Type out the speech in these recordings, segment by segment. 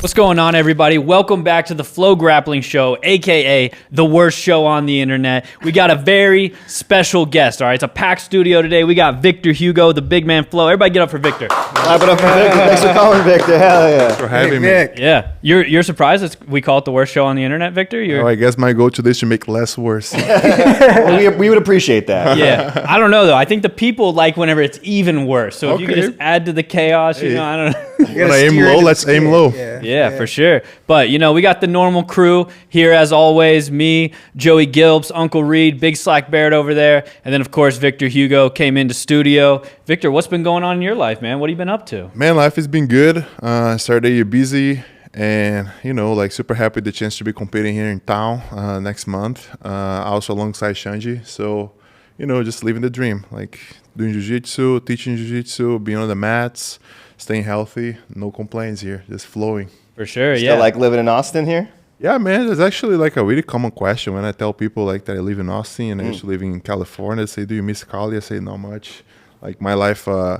What's going on, everybody? Welcome back to the FloGrappling Show, aka the worst show on the internet. We got a very special guest, all right? It's a packed studio today. We got Victor Hugo, the big man Flo. Everybody get up for Victor. Clap it up for Victor. Thanks for calling, Victor. Hell yeah. Thanks for having me. Yeah. You're surprised we call it the worst show on the internet, Victor? Oh, I guess my goal today is to make less worse. Well, we would appreciate that. Yeah. I don't know, though. I think the people like whenever it's even worse. So if you could just add to the chaos, you know, I don't know. When I aim low, let's aim low. Yeah, for sure. But, you know, we got the normal crew here as always. Me, Joey Gilbs, Uncle Reed, Big Slack Barrett over there. And then, of course, Victor Hugo came into studio. Victor, what's been going on in your life, man? What have you been up to? Man, life has been good. Started the year busy and, you know, like super happy the chance to be competing here in town next month. Also alongside Xande. So, you know, just living the dream. Like doing jiu-jitsu, teaching jiu-jitsu, being on the mats, staying healthy. No complaints here. Just flowing. For sure, Still like living in Austin here? Yeah, man, it's actually like a really common question when I tell people like that I live in Austin and I used to live in California. They say, do you miss Cali? I say, not much. Like my life, I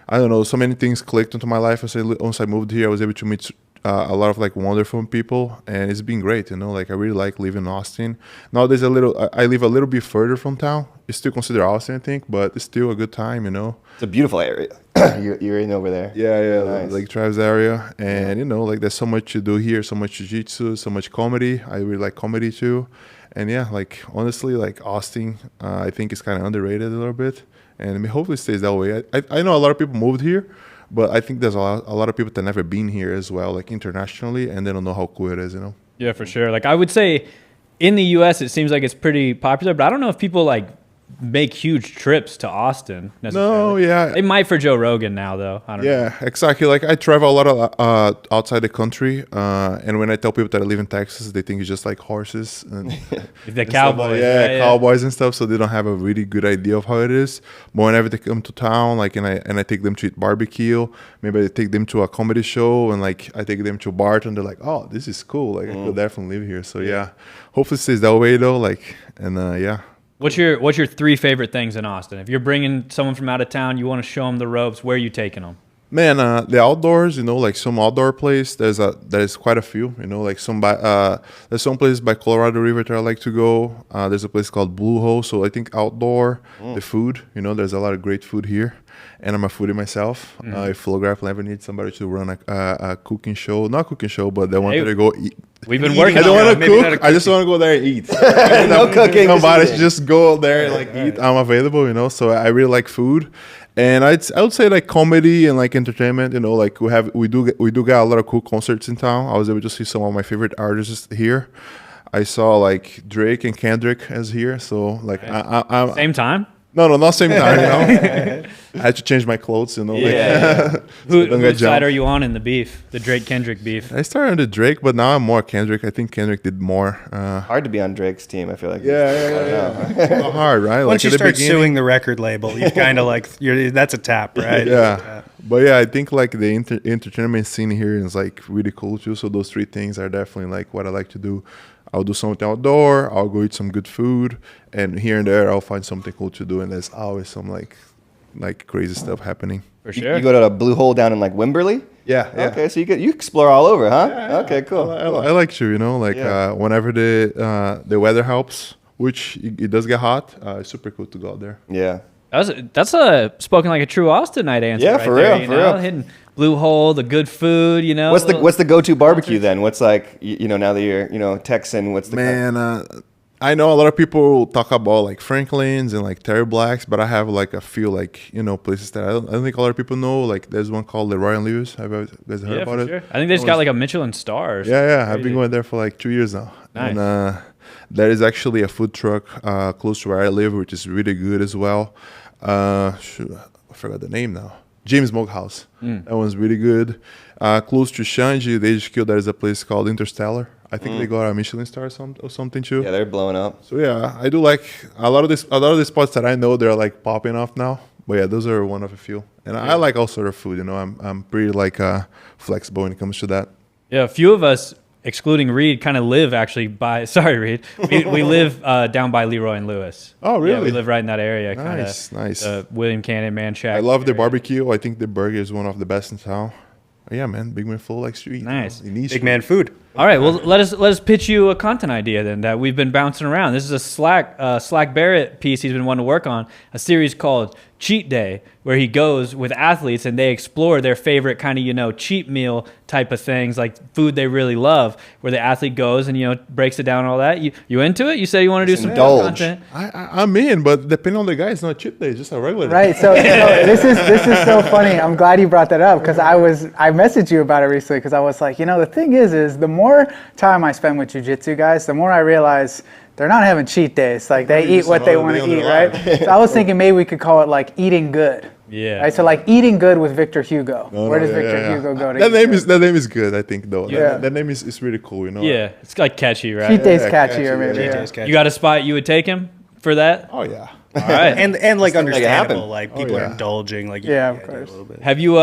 don't know, so many things clicked into my life. I say, once I moved here, I was able to meet a lot of like wonderful people, and it's been great, you know. Like I really like living in Austin. Nowadays, I live a little bit further from town. It's still considered Austin, I think, but it's still a good time, you know. It's a beautiful area. You're in over there. Yeah, Nice. Lake Travis area, and you know, like there's so much to do here, so much jiu-jitsu, so much comedy. I really like comedy too, and yeah, like honestly, like Austin, I think it's kind of underrated a little bit, and I mean, hopefully it stays that way. I know a lot of people moved here, but I think there's a lot of people that never been here as well, like internationally, and they don't know how cool it is, you know. Yeah, for sure. Like I would say in the US it seems like it's pretty popular, but I don't know if people like make huge trips to Austin necessarily. No, yeah. They might for Joe Rogan now, though. I don't know. Yeah, exactly. Like I travel a lot of outside the country, and when I tell people that I live in Texas, they think it's just like horses and The cowboys. Yeah, cowboys and stuff. So they don't have a really good idea of how it is. But whenever they come to town, like and I take them to eat barbecue, maybe I take them to a comedy show, and like I take them to a bar, and they're like, "Oh, this is cool. Like I could definitely live here." So yeah, hopefully it stays that way though. Like and yeah. What's your three favorite things in Austin? If you're bringing someone from out of town, you want to show them the ropes, where are you taking them? Man, the outdoors, you know, like some outdoor place, there's quite a few, you know, like there's some place by Colorado River that I like to go. There's a place called Blue Hole. So I think outdoor, the food, you know, there's a lot of great food here. And I'm a foodie myself. If FloGrappling ever needs somebody to run a cooking show, not cooking show, but they want to go eat. We've been working. I don't want to cook. I just want to go there and eat. No cooking. Somebody should just go there and like eat. I'm available, you know. So I really like food, and I would say like comedy and like entertainment. You know, like we do get a lot of cool concerts in town. I was able to see some of my favorite artists here. I saw like Drake and Kendrick as here. So like I Same time? No, not same time. You know, I had to change my clothes. You know, Yeah. like, Whose side are you on in the beef? The Drake Kendrick beef? I started on the Drake, but now I'm more Kendrick. I think Kendrick did more. Hard to be on Drake's team, I feel like. Yeah. It's not hard, right? Once like you start suing the record label, you kind of like that's a tap, right? Yeah. But yeah, I think like the entertainment scene here is like really cool too. So those three things are definitely like what I like to do. I'll do something outdoor, I'll go eat some good food, and here and there I'll find something cool to do, and there's always some like crazy stuff happening. For sure. You go to a Blue Hole down in like Wimberley? Yeah. Okay, so you explore all over, huh? Yeah. Okay, cool. I like to, you know, like whenever the weather helps, which it does get hot, it's super cool to go out there. Yeah. That's a spoken like a true Austinite answer. Yeah, right for there, real, you for know? real. Hitting Blue Hole, the good food, you know. What's the go-to barbecue then? What's like, you know, now that you're, you know, Texan, what's the... Man, I know a lot of people talk about like Franklin's and like Terry Black's, but I have like a few like, you know, places that I don't think a lot of people know. Like there's one called Leroy and Lewis. Have you guys heard about it? Sure. I think they just got like a Michelin star. Yeah. I've been going there for like 2 years now. Nice. And there is actually a food truck close to where I live, which is really good as well. I forgot the name now. James Smokehouse. That one's really good. Close to Xande, they just killed. There is a place called Interstellar. I think they got a Michelin star or something too. Yeah, they're blowing up. So yeah, I do like a lot of the spots that I know they're like popping off now. But yeah, those are one of a few. And I like all sort of food. You know, I'm pretty like flexible when it comes to that. Yeah, a few of us, excluding Reed, kind of live actually by. Sorry, Reed. We live down by Leroy and Lewis. Oh, really? Yeah, we live right in that area. Nice. William Cannon, Man Shack. I love the barbecue. I think the burger is one of the best in town. Yeah, man, big man full likes to eat. Nice. He needs Big to man eat. food. All right, well let us pitch you a content idea then that we've been bouncing around. This is a Slack Barrett piece he's been wanting to work on, a series called Cheat Day, where he goes with athletes and they explore their favorite kind of cheat meal type of things, like food they really love, where the athlete goes and breaks it down and all that. You into it? You said you want to do some indulge. content. I'm in, but depending on the guy, it's not cheat day, it's just a regular day. Right. So this is so funny. I'm glad you brought that up because I messaged you about it recently because I was like, the thing is the more time I spend with jiu-jitsu guys, the more I realize they're not having cheat days. Like they eat what they want to eat, right? So I was thinking maybe we could call it like eating good. Yeah. Right. So like eating good with Victor Hugo. Where does Victor Hugo go to? That name is good, I think, though. Yeah. That name is really cool, Yeah, it's like catchy, right? Cheat day's Yeah, catchier, maybe. catchy, Yeah. Cheat days, You got a spot you would take him for that? Oh, yeah. All right. and like Just make it happen. understandable, like people are yeah. indulging, like Yeah, of idea course. a little bit. Have you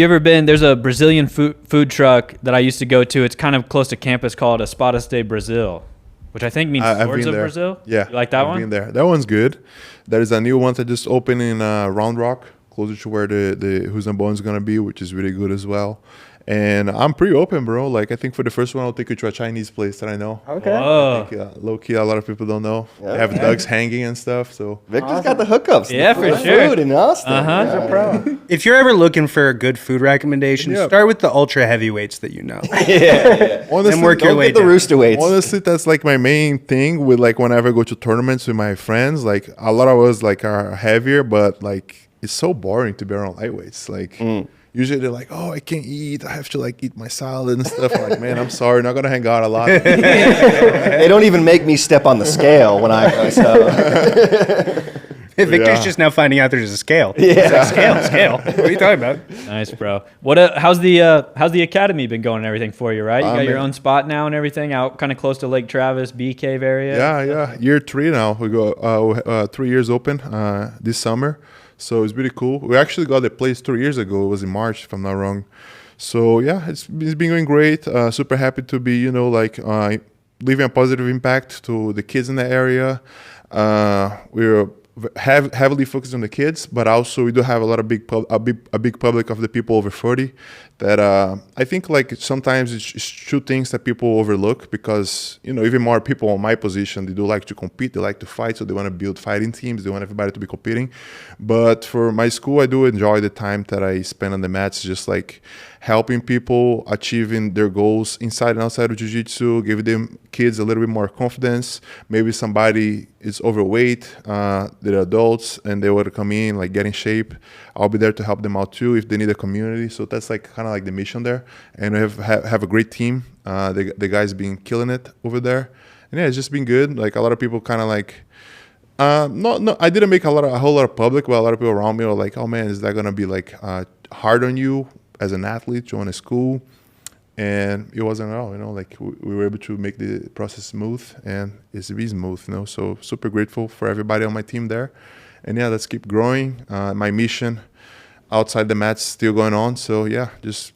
ever been? There's a Brazilian food truck that I used to go to. It's kind of close to campus called Espadas de Brazil, which I think means I've Swords been of there. Brazil. Yeah. You like that I've one? been there. That one's good. There is a new one that just opened in Round Rock, closer to where the Who's and Bones is going to be, which is really good as well. And I'm pretty open, bro. Like, I think for the first one, I'll take you to a Chinese place that I know. Okay. Whoa. Low key, a lot of people don't know. Yeah. They have ducks hanging and stuff. So Victor's got the hookups. Yeah, the for sure. Food in Austin. Uh-huh. Yeah. Pro. If you're ever looking for a good food recommendation, Yeah. start with the ultra heavyweights that you know. honestly, And work your Don't way get the down. rooster weights. honestly, that's like my main thing with like whenever I go to tournaments with my friends. Like a lot of us like are heavier, but like it's so boring to be around lightweights. Like. Usually they're like, oh, I can't eat. I have to like eat my salad and stuff. I'm like, man, I'm sorry, not gonna hang out a lot. They don't even make me step on the scale when I go. So. Victor's Yeah. just now finding out there's a scale. Yeah. Scale. What are you talking about? Nice, bro. How's the academy been going and everything for you? Right, you got your man. own spot now and everything out kind of close to Lake Travis, Bee Cave area. Yeah. Year 3 now. We go 3 years open this summer. So it's really cool. We actually got the place 3 years ago. It was in March, if I'm not wrong. So yeah, it's been going great. Super happy to be, leaving a positive impact to the kids in the area. We're heavily focused on the kids, but also we do have a lot of a big public of the people over 40 that I think like sometimes it's two things that people overlook because even more people on my position, they do like to compete, they like to fight, so they want to build fighting teams, they want everybody to be competing. But for my school, I do enjoy the time that I spend on the mats, just like helping people achieving their goals inside and outside of jiu-jitsu, giving them kids a little bit more confidence. Maybe somebody is overweight, they're adults and they want to come in, like get in shape. I'll be there to help them out too if they need a community. So that's like kind of like the mission there. And we have a great team. The guys been killing it over there. And yeah, it's just been good. Like a lot of people kind of like, no, I didn't make a whole lot of public, but a lot of people around me were like, oh man, is that going to be like hard on you as an athlete, join a school? And it wasn't at all, like we were able to make the process smooth and it's really smooth, so super grateful for everybody on my team there. And yeah, let's keep growing. My mission outside the mat's still going on. So yeah, just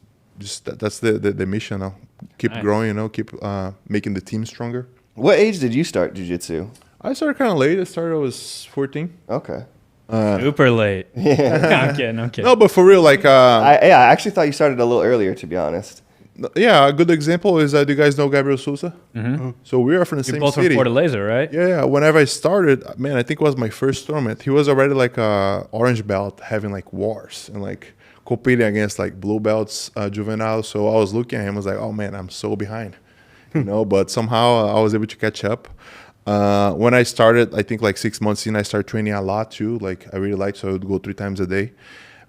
that's the mission now. Keep Nice. growing, keep making the team stronger. What age did you start jiu-jitsu? I started kind of late. I was 14. Okay. Super late. I'm kidding. No, but for real, like I actually thought you started a little earlier, to be honest. yeah, a good example is do you guys know Gabriel Souza? Mm-hmm. So we are from the You're same both city. from Fortaleza, right? Yeah, whenever I started, man, I think it was my first tournament. He was already like a orange belt, having like wars and like competing against like blue belts, juvenile. So I was looking at him, I was like, oh man, I'm so behind, But somehow I was able to catch up. When I started, I think like 6 months in, I started training a lot too. Like I really liked, so I would go 3 times a day.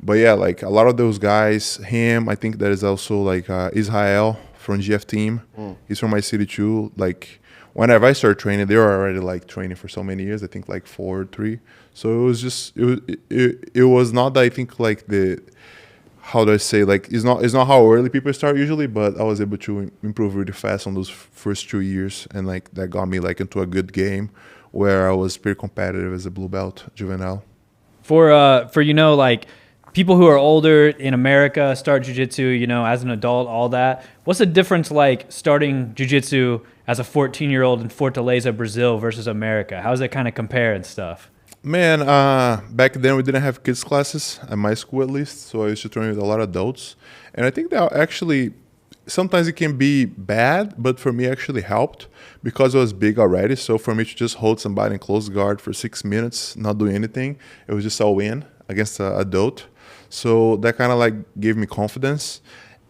But yeah, like a lot of those guys, him, I think there is also like Israel from GF team. He's from my city too. Like whenever I started training, they were already like training for so many years. I think like 4 or 3. So it was just it was not I think like the how do I say like it's not how early people start usually, but I was able to improve really fast on those first 2 years, and like that got me like into a good game where I was pretty competitive as a blue belt juvenile. For like people who are older in America start jiu-jitsu, as an adult, all that. What's the difference like starting jiu-jitsu as a 14-year-old in Fortaleza, Brazil versus America? How does that kind of compare and stuff? Man, back then we didn't have kids classes at my school at least, so I used to train with a lot of adults. And I think that actually, sometimes it can be bad, but for me actually helped because I was big already. So for me to just hold somebody in close guard for 6 minutes, not doing anything, it was just a win against an adult. So that kind of like gave me confidence.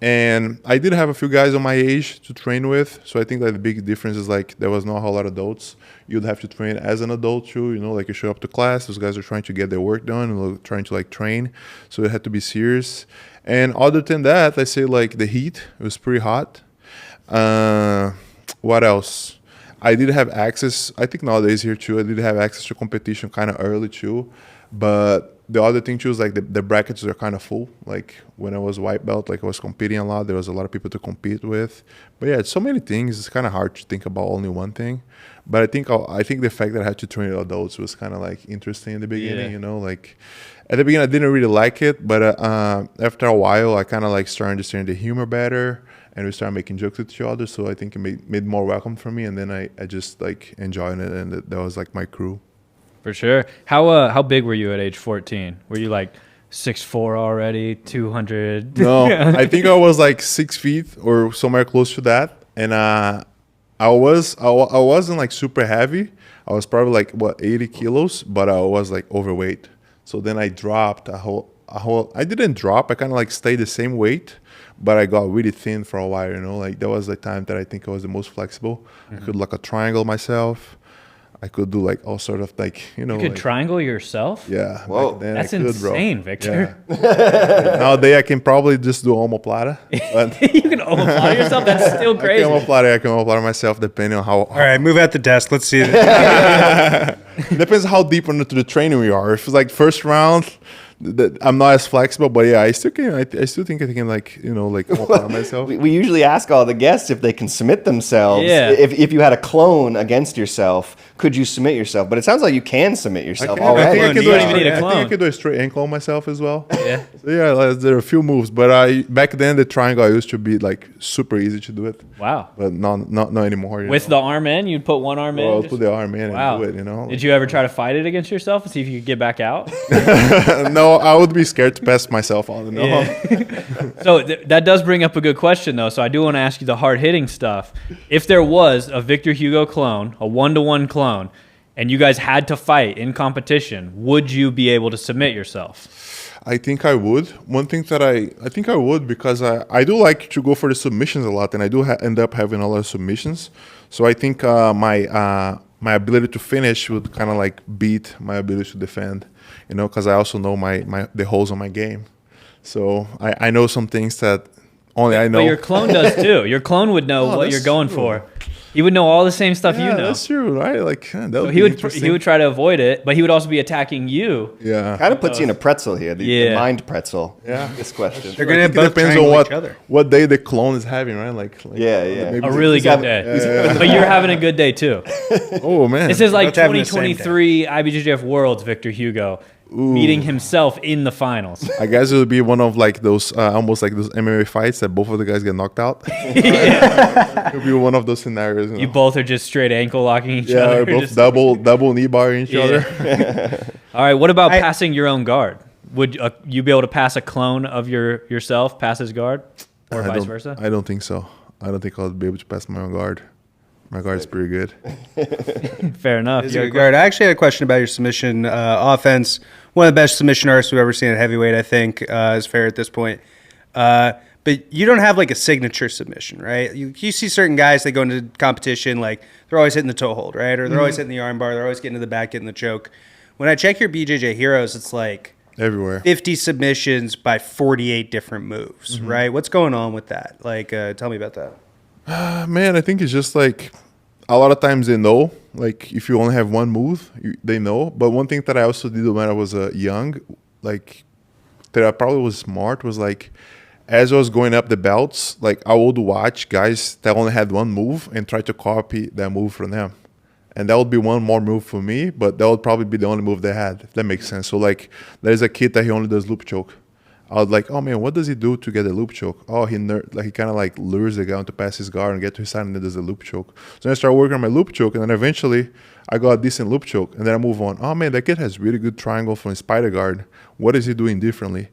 And I did have a few guys on my age to train with. So I think that the big difference is like there was not a whole lot of adults. You'd have to train as an adult too, you know, like you show up to class, those guys are trying to get their work done and trying to like train. So it had to be serious. And other than that, I say like the heat, it was pretty hot. What else? I did have access, I think nowadays here too, I did have access to competition kind of early too. But the other thing too is like the brackets are kind of full. Like when I was white belt, like I was competing a lot. There was a lot of people to compete with. But yeah, it's so many things. It's kind of hard to think about only one thing. But I think the fact that I had to train adults was kind of like interesting in the beginning. You know, like at the beginning I didn't really like it, but after a while I kind of like started understanding the humor better, and we started making jokes with each other. So I think it made more welcome for me, and then I just like enjoyed it, and that was like my crew. For sure. How big were you at age 14? Were you like 6'4" already, 200? No, I think I was like 6 feet or somewhere close to that. And I wasn't like super heavy. I was probably like 80 kilos, but I was like overweight. So then I dropped I didn't drop. I kind of like stayed the same weight, but I got really thin for a while, you know, like that was the time that I think I was the most flexible. I could like a triangle myself. I could do like all sort of like, you know. You could like, triangle yourself? Yeah. Whoa. That's insane, Victor. Yeah. Nowadays I can probably just do Omoplata. But You can Omoplata yourself? That's still crazy. I can Omoplata myself depending on how. All right, move out the desk. Let's see. Depends how deep into the training we are. If it's like first round, I'm not as flexible, but yeah, I still think I can like, you know, like Omoplata myself. We usually ask all the guests if they can submit themselves. Yeah. If you had a clone against yourself, could you submit yourself? But it sounds like you can submit yourself already. I think You don't even need a I think clone. I could do a straight ankle myself as well. Yeah. So yeah, like, there are a few moves, but back then the triangle I used to be like super easy to do it. Wow. But not anymore. With the arm in? You'd put one arm in? I'll just- put the arm in Wow. and do it, you know. Did you ever try to fight it against yourself and see if you could get back out? No, I would be scared to pass myself on. No. Yeah. So that does bring up a good question, though. So I do want to ask you the hard-hitting stuff. If there was a Victor Hugo clone, a one-to-one clone, and you guys had to fight in competition, would you be able to submit yourself? I think I would. One thing that I think I would, because I do like to go for the submissions a lot, and I do end up having a lot of submissions. So I think my ability to finish would kind of like beat my ability to defend, you know, because I also know the holes on my game. So I know some things that only I know. But your clone does too. Your clone would know what that's you're going true. for. He would know all the same stuff you know. That's true, right? Like that So would he be would interesting. try to avoid it, but he would also be attacking you. Yeah. Kind of puts you in a pretzel here, the mind pretzel. Yeah. This question. They're gonna I think both it depends triangle on each other. what day the clone is having, right? Like Yeah. maybe A really good day. But you're having a good day too. Oh man. This is like Both having the same day. 2023 IBJJF Worlds Victor Hugo meeting himself in the finals. I guess it would be one of like those almost like those MMA fights that both of the guys get knocked out. It would be one of those scenarios. You know? both are just straight ankle locking each Yeah, other. we're both Just- double knee bar each Yeah. other. All right. What about passing your own guard? Would you be able to pass a clone of yourself, pass his guard, or vice versa? I don't think so. I don't think I'll be able to pass my own guard. My guard's pretty good. Fair enough. Is You it got a guard? I actually had a question about your submission offense. One of the best submission artists we've ever seen at heavyweight, I think, is fair at this point. But you don't have like a signature submission, right? You see certain guys, they go into competition, like they're always hitting the toe hold, right? Or they're always hitting the arm bar. They're always getting to the back, getting the choke. When I check your BJJ Heroes, it's like Everywhere. 50 submissions by 48 different moves, right? What's going on with that? Like, tell me about that. Man, I think it's just like a lot of times they know. Like if you only have one move, they know. But one thing that I also did when I was young, like that I probably was smart, was like as I was going up the belts, like I would watch guys that only had one move and try to copy that move from them. And that would be one more move for me, but that would probably be the only move they had, if that makes sense. So like there's a kid that he only does loop choke. I was like, oh man, what does he do to get a loop choke? Oh, he kind of like lures the guy to pass his guard and get to his side, and then does a loop choke. So then I started working on my loop choke, and then eventually I got a decent loop choke, and then I move on. Oh man, that kid has really good triangle from his spider guard. What is he doing differently?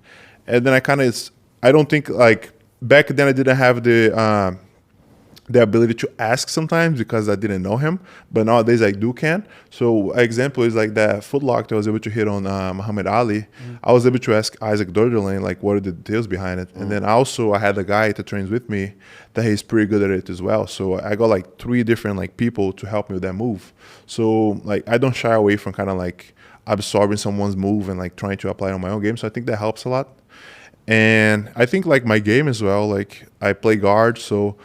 And then I don't think like back then I didn't have the ability to ask sometimes because I didn't know him, but nowadays I do can. So an example is like that footlock that I was able to hit on Muhammad Ali. I was able to ask Isaac Dordelane like what are the details behind it, and then also I had a guy that trains with me that he's pretty good at it as well. So I got like 3 different like people to help me with that move. So like I don't shy away from kind of like absorbing someone's move and like trying to apply it on my own game. So I think that helps a lot. And I think like my game as well, like I play guard, so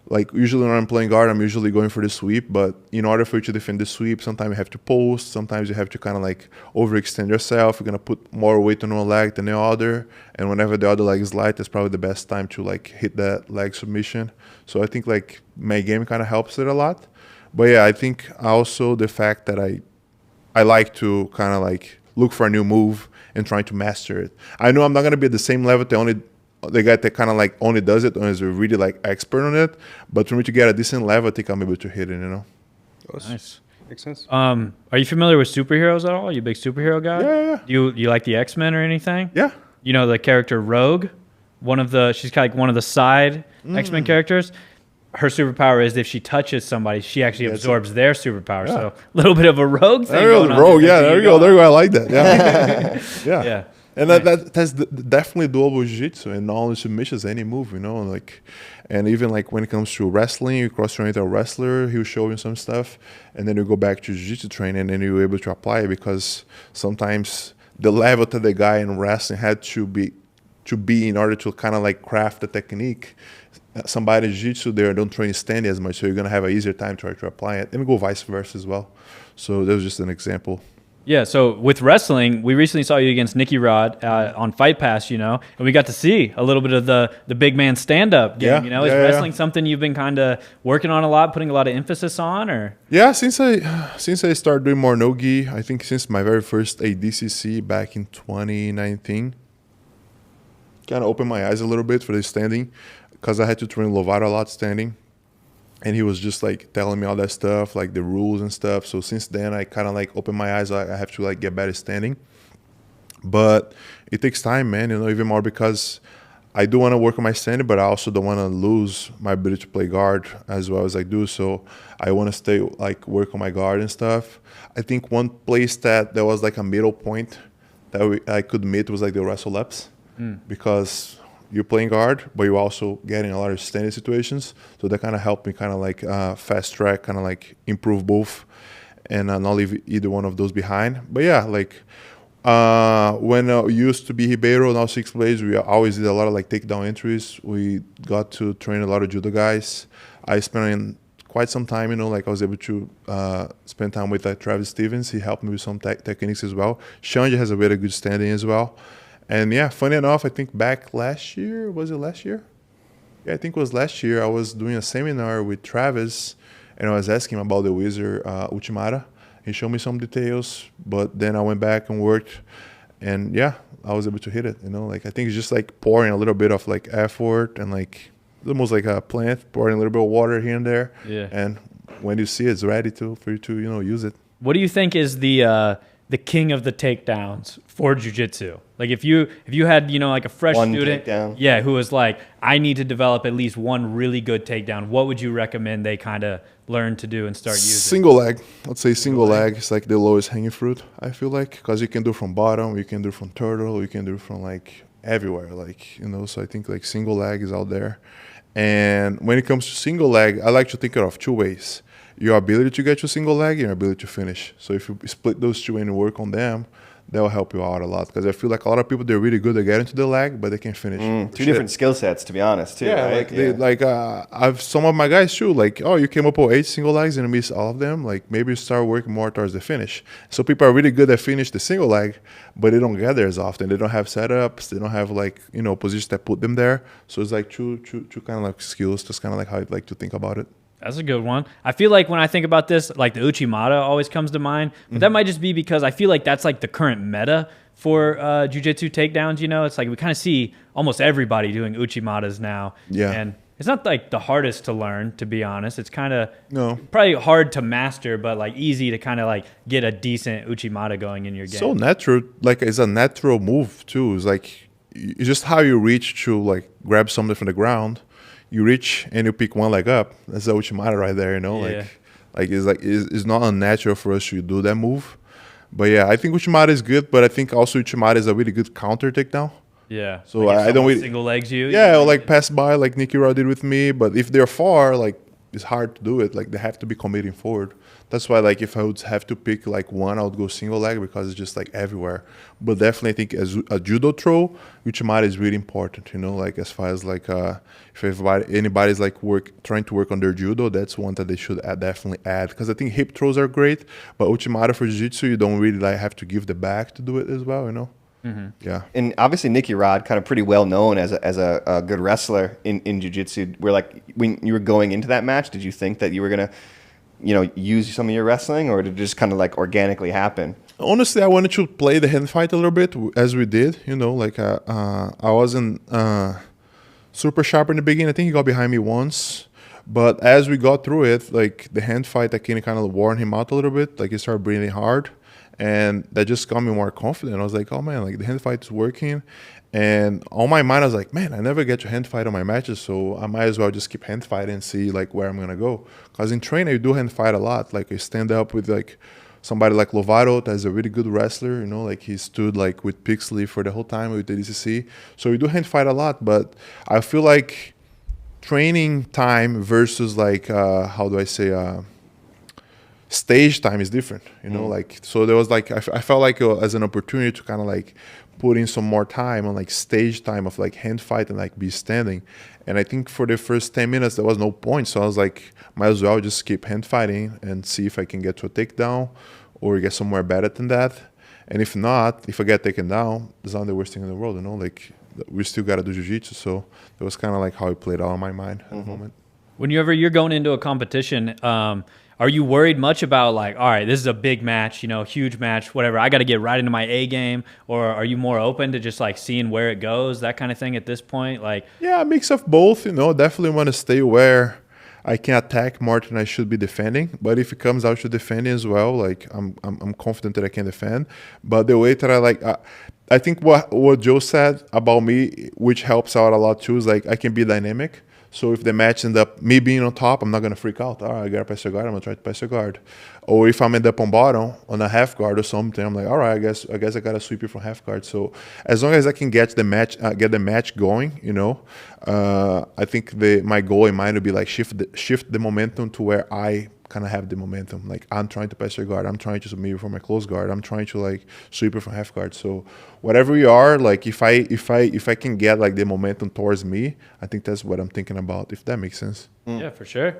like usually when I'm playing guard, I'm usually going for the sweep, but in order for you to defend the sweep, sometimes you have to post, sometimes you have to kind of like overextend yourself. You're going to put more weight on one leg than the other, and whenever the other leg is light, that's probably the best time to like hit that leg submission. So I think like my game kind of helps it a lot. But yeah, I think also the fact that I like to kind of like look for a new move and trying to master it. I know I'm not going to be at the same level the guy that kind of like only does it and is really like expert on it, but for me to get a decent level, I think I'm able to hit it, you know. Nice. Makes sense. Are you familiar with superheroes at all? Are you a big superhero guy? Yeah. You like the X-Men or anything? Yeah. You know the character Rogue? She's kind of like one of the side X-Men characters. Her superpower is if she touches somebody, she actually absorbs their superpower. So a little bit of a Rogue thing. There we go, Rogue. Yeah, there we go. There we go. I like that. Yeah. Yeah. And that's definitely doable jiu-jitsu and all submissions, any move, you know, like, and even like when it comes to wrestling, you cross-train with a wrestler, he'll show you some stuff, and then you go back to jiu-jitsu training, and then you're able to apply it because sometimes the level that the guy in wrestling had to be in order to kind of like craft the technique. Somebody in jiu-jitsu, they don't train standing as much, so you're gonna have an easier time to apply it, and go vice versa as well. So that was just an example. Yeah, so with wrestling, we recently saw you against Nicky Rod on Fight Pass, you know, and we got to see a little bit of the big man stand-up game, you know. Is wrestling something you've been kind of working on a lot, putting a lot of emphasis on, or? Yeah, since I started doing more No-Ghee, I think since my very first ADCC back in 2019, kind of opened my eyes a little bit for the standing, because I had to train Lovato a lot standing. And he was just like telling me all that stuff, like the rules and stuff. So since then, I kind of like opened my eyes. I have to like get better standing. But it takes time, man, you know, even more because I do want to work on my standing, but I also don't want to lose my ability to play guard as well as I do. So I want to stay like work on my guard and stuff. I think one place that there was like a middle point that I could meet was like the wrestle ups because you're playing guard, but you're also getting a lot of standing situations. So that kind of helped me kind of like fast track, kind of like improve both and not leave either one of those behind. But yeah, like when I used to be Ribeiro, now Six Blades, we always did a lot of like takedown entries. We got to train a lot of judo guys. I spent quite some time, you know, like I was able to spend time with Travis Stevens. He helped me with some techniques as well. Xande has a very good standing as well. And yeah, funny enough, I think back last year, was it last year? Yeah, I think it was last year. I was doing a seminar with Travis, and I was asking him about the Wizard Ultimata. He showed me some details, but then I went back and worked, and yeah, I was able to hit it. You know, like I think it's just like pouring a little bit of like effort and like almost like a plant, pouring a little bit of water here and there. Yeah. And when you see it, it's ready for you to use it. What do you think is the king of the takedowns for jiu-jitsu? Like if you had, like a fresh student, takedown. Who was like, I need to develop at least one really good takedown, what would you recommend they kind of learn to do and start using? Single leg. Let's say single leg is like the lowest hanging fruit, I feel like, because you can do from bottom, you can do from turtle, you can do from like everywhere, like, so I think like single leg is out there. And when it comes to single leg, I like to think of 2 ways. Your ability to get to single leg and your ability to finish. So if you split those 2 and work on them, that will help you out a lot. Because I feel like a lot of people, they're really good at getting to the leg, but they can't finish. 2 different skill sets, to be honest, too. Yeah, right? I've some of my guys too. Like, oh, you came up with 8 single legs and you missed all of them. Like, maybe you start working more towards the finish. So people are really good at finish the single leg, but they don't get there as often. They don't have setups. They don't have like positions that put them there. So it's like two kind of like skills. That's kind of like how I'd like to think about it. That's a good one. I feel like when I think about this, like the Uchimata always comes to mind, but that might just be because I feel like that's like the current meta for jiu-jitsu takedowns? You know, it's like we kind of see almost everybody doing uchimatas now. Yeah. And it's not like the hardest to learn, to be honest. It's kind of No. probably hard to master, but like easy to kind of like get a decent uchimata going in your game. So natural, like it's a natural move too. It's like it's just how you reach to like grab something from the ground. You reach and you pick one leg up. That's the Uchimata right there, you know. Yeah. Like it's not unnatural for us to do that move. But yeah, I think Uchimata is good, but I think also Uchimata is a really good counter takedown. Yeah. So like if I don't someone really single legs you. Yeah, or like pass by like Nicky Rod did with me. But if they're far, like it's hard to do it. Like they have to be committing forward. That's why like if I would have to pick like one, I would go single leg because it's just like everywhere. But definitely I think as a judo throw, Uchimata is really important, you know, like as far as like if anybody's like trying to work on their judo, that's one that they should definitely add. Because I think hip throws are great, but Uchimata for jiu-jitsu, you don't really like have to give the back to do it as well, you know. Yeah. And obviously Nicky Rod, kind of pretty well known as a good wrestler in jiu-jitsu. Where like when you were going into that match, did you think that you were gonna, you know, use some of your wrestling, or did it just kind of like organically happen? Honestly, I wanted to play the hand fight a little bit as we did, you know, like I wasn't super sharp in the beginning. I think he got behind me once, but as we got through it, like the hand fight, I kind of worn him out a little bit. Like he started breathing hard. And that just got me more confident. I was like, oh man, like the hand fight is working. And on my mind, I was like, man, I never get to hand fight on my matches, so I might as well just keep hand fighting and see like where I'm gonna go. Because in training, I do hand fight a lot. Like I stand up with like somebody like Lovato, that's a really good wrestler. You know, like he stood like with Pixley for the whole time with the ADCC. So we do hand fight a lot. But I feel like training time versus like how do I say stage time is different, you know, like, so there was like, I felt like as an opportunity to kind of like put in some more time on like stage time of like hand fight and like be standing. And I think for the first 10 minutes, there was no point. So I was like, might as well just keep hand fighting and see if I can get to a takedown or get somewhere better than that. And if not, if I get taken down, it's not the worst thing in the world, you know, like we still got to do jiu-jitsu. So that was kind of like how it played out in my mind at the moment. Whenever you're going into a competition, are you worried much about like, all right, this is a big match, you know, huge match, whatever, I got to get right into my A game? Or are you more open to just like seeing where it goes, that kind of thing at this point? Like, yeah, a mix of both, you know, definitely want to stay where I can attack more than I should be defending. But if it comes out to defending as well, like I'm confident that I can defend. But the way that I like, I think what Joe said about me, which helps out a lot too, is like I can be dynamic. So if the match ends up me being on top, I'm not going to freak out. All right, I got to pass your guard. I'm going to try to pass your guard. Or if I'm end up on bottom, on a half guard or something, I'm like, all right, I guess I got to sweep you from half guard. So as long as I can get the match going, you know, I think my goal in mind would be like shift the momentum to where I kind of have the momentum. Like I'm trying to pass your guard. I'm trying to submit you from my close guard. I'm trying to like sweep you from half guard. So whatever we are, like if I can get like the momentum towards me, I think that's what I'm thinking about. If that makes sense. Yeah, for sure.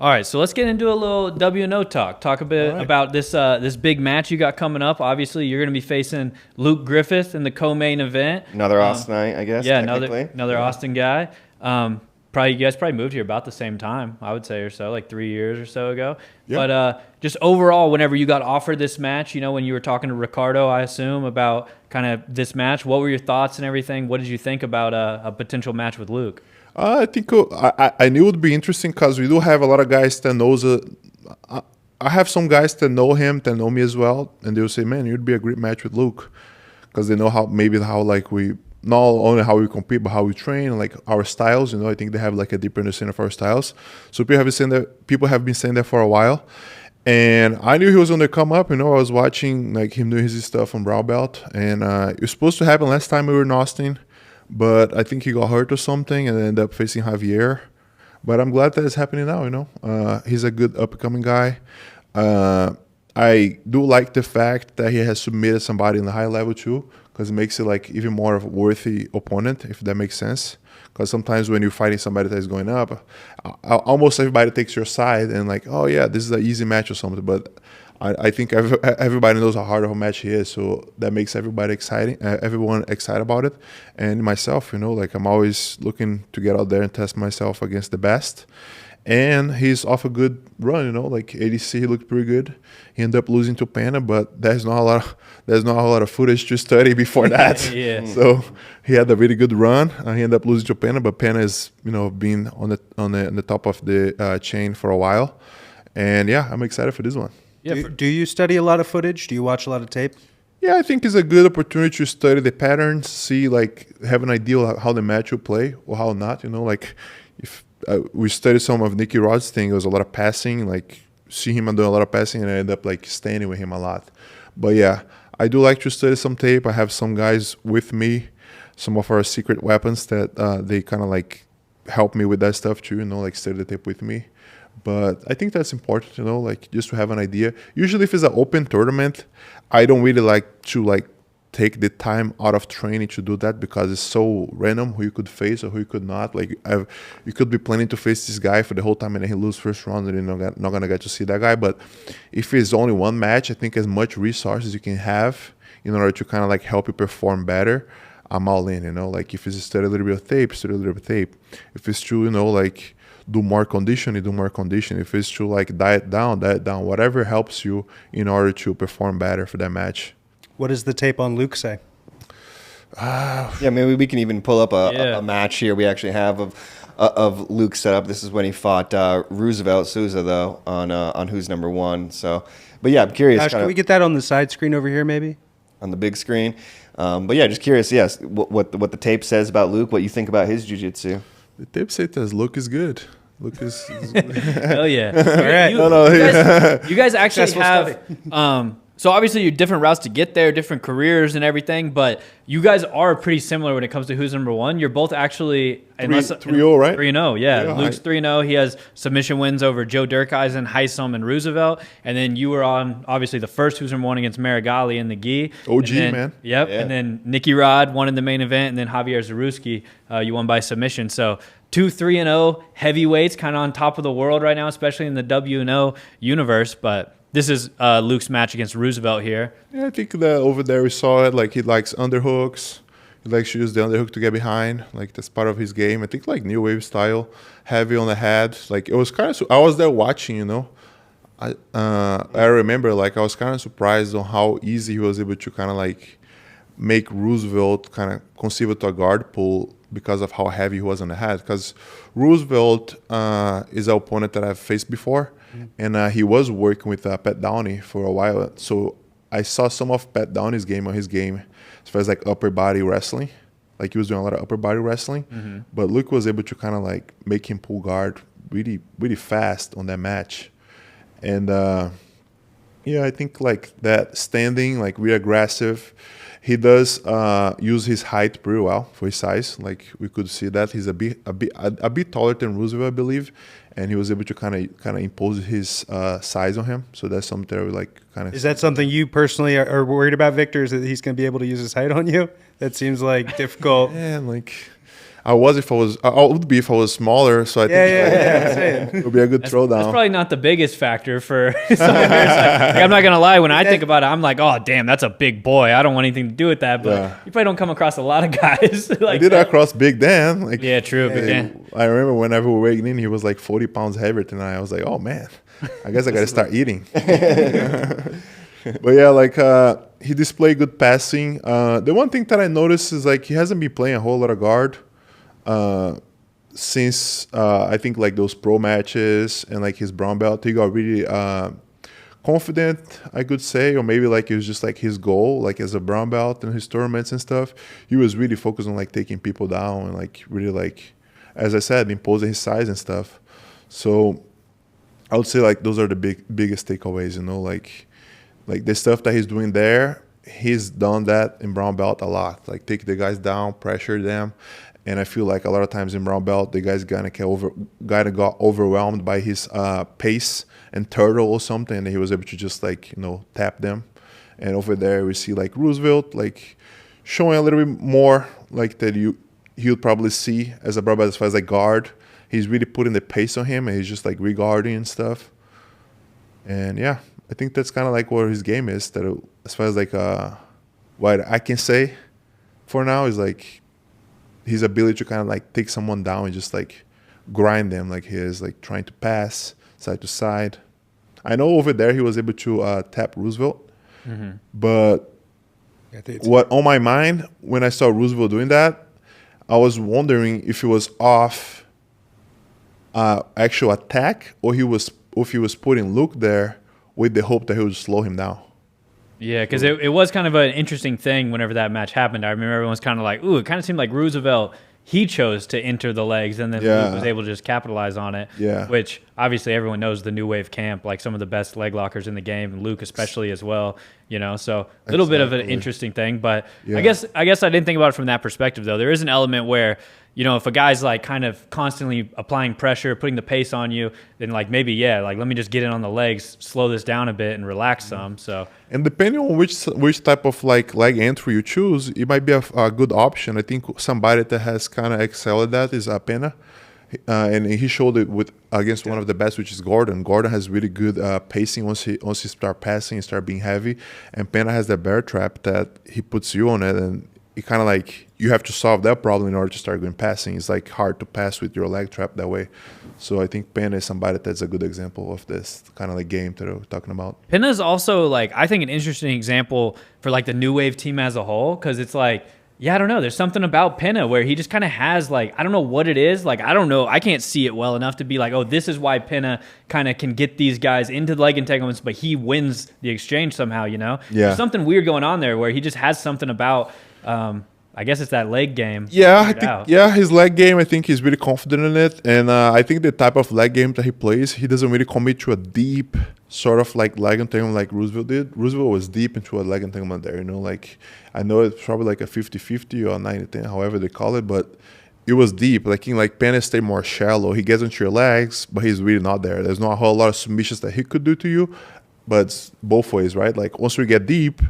All right, so let's get into a little WNO talk. Talk a bit about this big match you got coming up. Obviously, you're going to be facing Luke Griffith in the co-main event. Another Austinite, I guess. Yeah, another Austin guy. You guys moved here about the same time, I would say, or so, like 3 years or so ago. Yeah. But just overall, whenever you got offered this match, you know, when you were talking to Ricardo, I assume, about kind of this match, what were your thoughts and everything? What did you think about a potential match with Luke? I think I knew it would be interesting because we do have a lot of guys that knows. I have some guys that know him, that know me as well, and they'll say, "Man, you'd be a great match with Luke," because they know how like we not only how we compete, but how we train, like our styles. You know, I think they have like a deeper understanding of our styles. So people have been saying that for a while, and I knew he was going to come up. You know, I was watching like him doing his stuff on brown belt, and it was supposed to happen last time we were in Austin. But I think he got hurt or something and ended up facing Javier. But I'm glad that it's happening now, you know. He's a good up-and-coming guy. I do like the fact that he has submitted somebody in the high level too, because it makes it like even more of a worthy opponent, if that makes sense. Because sometimes when you're fighting somebody that is going up, almost everybody takes your side and like, oh yeah, this is an easy match or something. But I think everybody knows how hard of a match he is, so that makes everyone excited about it. And myself, you know, like I'm always looking to get out there and test myself against the best. And he's off a good run, you know, like ADCC, he looked pretty good. He ended up losing to Pena, but there's not a lot of footage to study before that. Yeah. So he had a really good run. He ended up losing to Pena, but Pena is, you know, been on the top of the chain for a while. And yeah, I'm excited for this one. Yeah, Do you study a lot of footage? Do you watch a lot of tape? Yeah, I think it's a good opportunity to study the patterns, see, like, have an idea of how the match will play or how not, you know, like if we studied some of Nicky Rod's thing, it was a lot of passing, like see him doing a lot of passing, and I end up like standing with him a lot. But yeah, I do like to study some tape. I have some guys with me, some of our secret weapons that they kind of like help me with that stuff too, you know, like study the tape with me. But I think that's important, you know, like just to have an idea. Usually if it's an open tournament, I don't really like to like take the time out of training to do that because it's so random who you could face or who you could not. Like you could be planning to face this guy for the whole time and then he lose first round and you're not gonna get to see that guy. But if it's only one match, I think as much resources you can have in order to kind of like help you perform better, I'm all in, you know. Like if it's study a little bit of tape, study a little bit of tape. If it's true, you know, like do more conditioning, do more conditioning. If it's to like diet down, whatever helps you in order to perform better for that match. What does the tape on Luke say? Yeah, maybe we can even pull up a match here we actually have of Luke set up. This is when he fought Roosevelt Souza though on Who's Number One. So, but yeah, I'm curious. Josh, can we get that on the side screen over here, maybe? On the big screen? But yeah, just curious. Yes, what the tape says about Luke. What you think about his jiu-jitsu? The tape says Luke is good. Luke is Hell yeah. All right. You guys actually Successful have so obviously you're different routes to get there, different careers and everything, but you guys are pretty similar when it comes to Who's Number One. You're both actually 3-0, right? 3-0, yeah. Luke's I- 3-0. He has submission wins over Joe Durkeisen, Heisum, and Roosevelt. And then you were on obviously the first Who's Number One against Marigali in the Gi. OG, And then- man. Yep. Yeah. And then Nicky Rod won in the main event, and then Javier Zaroski, you won by submission. So 2-3-0 heavyweights, kind of on top of the world right now, especially in the WNO universe. But this is Luke's match against Roosevelt here. Yeah, I think that over there we saw it. Like he likes underhooks. He likes to use the underhook to get behind. Like that's part of his game. I think like new wave style, heavy on the head. Like it was kind of. I was there watching. You know, I remember like I was kind of surprised on how easy he was able to kind of like make Roosevelt kind of conceive it to a guard pull because of how heavy he was on the head. Because Roosevelt is an opponent that I've faced before. And he was working with Pat Downey for a while. So I saw some of Pat Downey's game on his game as far as like upper body wrestling. Like he was doing a lot of upper body wrestling. But Luke was able to kind of like make him pull guard really, really fast on that match. And yeah, I think like that standing, like really aggressive. He does use his height pretty well for his size. Like we could see that he's a bit taller than Roosevelt, I believe, and he was able to kind of impose his size on him. So that's something that we like kind of. Is that something you personally are worried about, Victor? Is that he's going to be able to use his height on you? That seems like difficult. Yeah, like I would be if I was smaller. So I think it would be a good throwdown. That's probably not the biggest factor for some of your side. Like, I'm not going to lie. When I think about it, I'm like, oh, damn, that's a big boy. I don't want anything to do with that. But Yeah. you probably don't come across a lot of guys like I did that. across Big Dan. Like, Yeah, true. Big Dan. I remember whenever we were weighing in, he was like 40 pounds heavier than I was like, oh man, I guess I got to start eating. But yeah, like he displayed good passing. The one thing that I noticed is like he hasn't been playing a whole lot of guard since I think like those pro matches and like his brown belt. He got really confident, I could say, or maybe like it was just like his goal, like as a brown belt in his tournaments and stuff. He was really focused on like taking people down and like really like, as I said, imposing his size and stuff. So I would say like those are the biggest takeaways, you know, like the stuff that he's doing there, he's done that in brown belt a lot. Like take the guys down, pressure them. And I feel like a lot of times in brown belt, the guys got overwhelmed by his pace and turtle or something, and he was able to just like, you know, tap them. And over there we see like Roosevelt like showing a little bit more like that he would probably see as a brown belt as far as like guard. He's really putting the pace on him, and he's just like regarding and stuff. And yeah, I think that's kind of like what his game is. That as far as like what I can say for now is like his ability to kind of like take someone down and just like grind them like he is, like trying to pass side to side. I know over there he was able to tap Roosevelt, but what on my mind when I saw Roosevelt doing that, I was wondering if he was off actual attack or if he was putting Luke there with the hope that he would slow him down. Yeah, because it was kind of an interesting thing whenever that match happened. I remember everyone was kind of like, ooh, it kind of seemed like Roosevelt, he chose to enter the legs, and then Luke was able to just capitalize on it. Yeah. Which obviously everyone knows the New Wave camp, like some of the best leg lockers in the game, and Luke especially as well. You know, so a little bit of an interesting thing. But I guess I didn't think about it from that perspective though. There is an element where, you know, if a guy's like kind of constantly applying pressure, putting the pace on you, then like maybe like let me just get in on the legs, slow this down a bit, and relax some. So. And depending on which type of like leg entry you choose, it might be a good option. I think somebody that has kind of excelled at that is Pena, and he showed it against one of the best, which is Gordon. Gordon has really good pacing once he start passing and start being heavy, and Pena has that bear trap that he puts you on it, and it kind of like you have to solve that problem in order to start going passing. It's like hard to pass with your leg trap that way. So I think Pena is somebody that's a good example of this kind of like game that we're talking about. Pena is also like, I think, an interesting example for like the New Wave team as a whole, because it's like, I don't know. There's something about Pena where he just kind of has like, I don't know what it is. Like, I don't know. I can't see it well enough to be like, oh, this is why Pena kind of can get these guys into the leg entanglements, but he wins the exchange somehow, you know? Yeah. There's something weird going on there where he just has something about, I guess it's that leg game. Yeah, I think, his leg game, I think he's really confident in it. And I think the type of leg game that he plays, he doesn't really commit to a deep sort of like leg entanglement like Roosevelt did. Roosevelt was deep into a leg entanglement there, you know, like I know it's probably like a 50-50 or 90-10, however they call it, but it was deep. Like in like Pena stay more shallow. He gets into your legs, but he's really not there. There's not a whole lot of submissions that he could do to you, but it's both ways, right? Like once we get deep,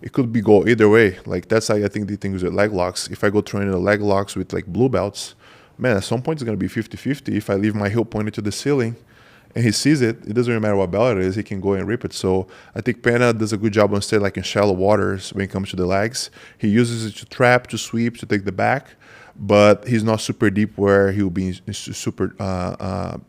it could be go either way. Like that's how I think the things with leg locks. If I go training the leg locks with like blue belts, man, at some point it's going to be 50-50. If I leave my heel pointed to the ceiling and he sees it, it doesn't really matter what belt it is, he can go and rip it. So I think Pena does a good job on stay like in shallow waters when it comes to the legs. He uses it to trap, to sweep, to take the back, but he's not super deep where he'll be in super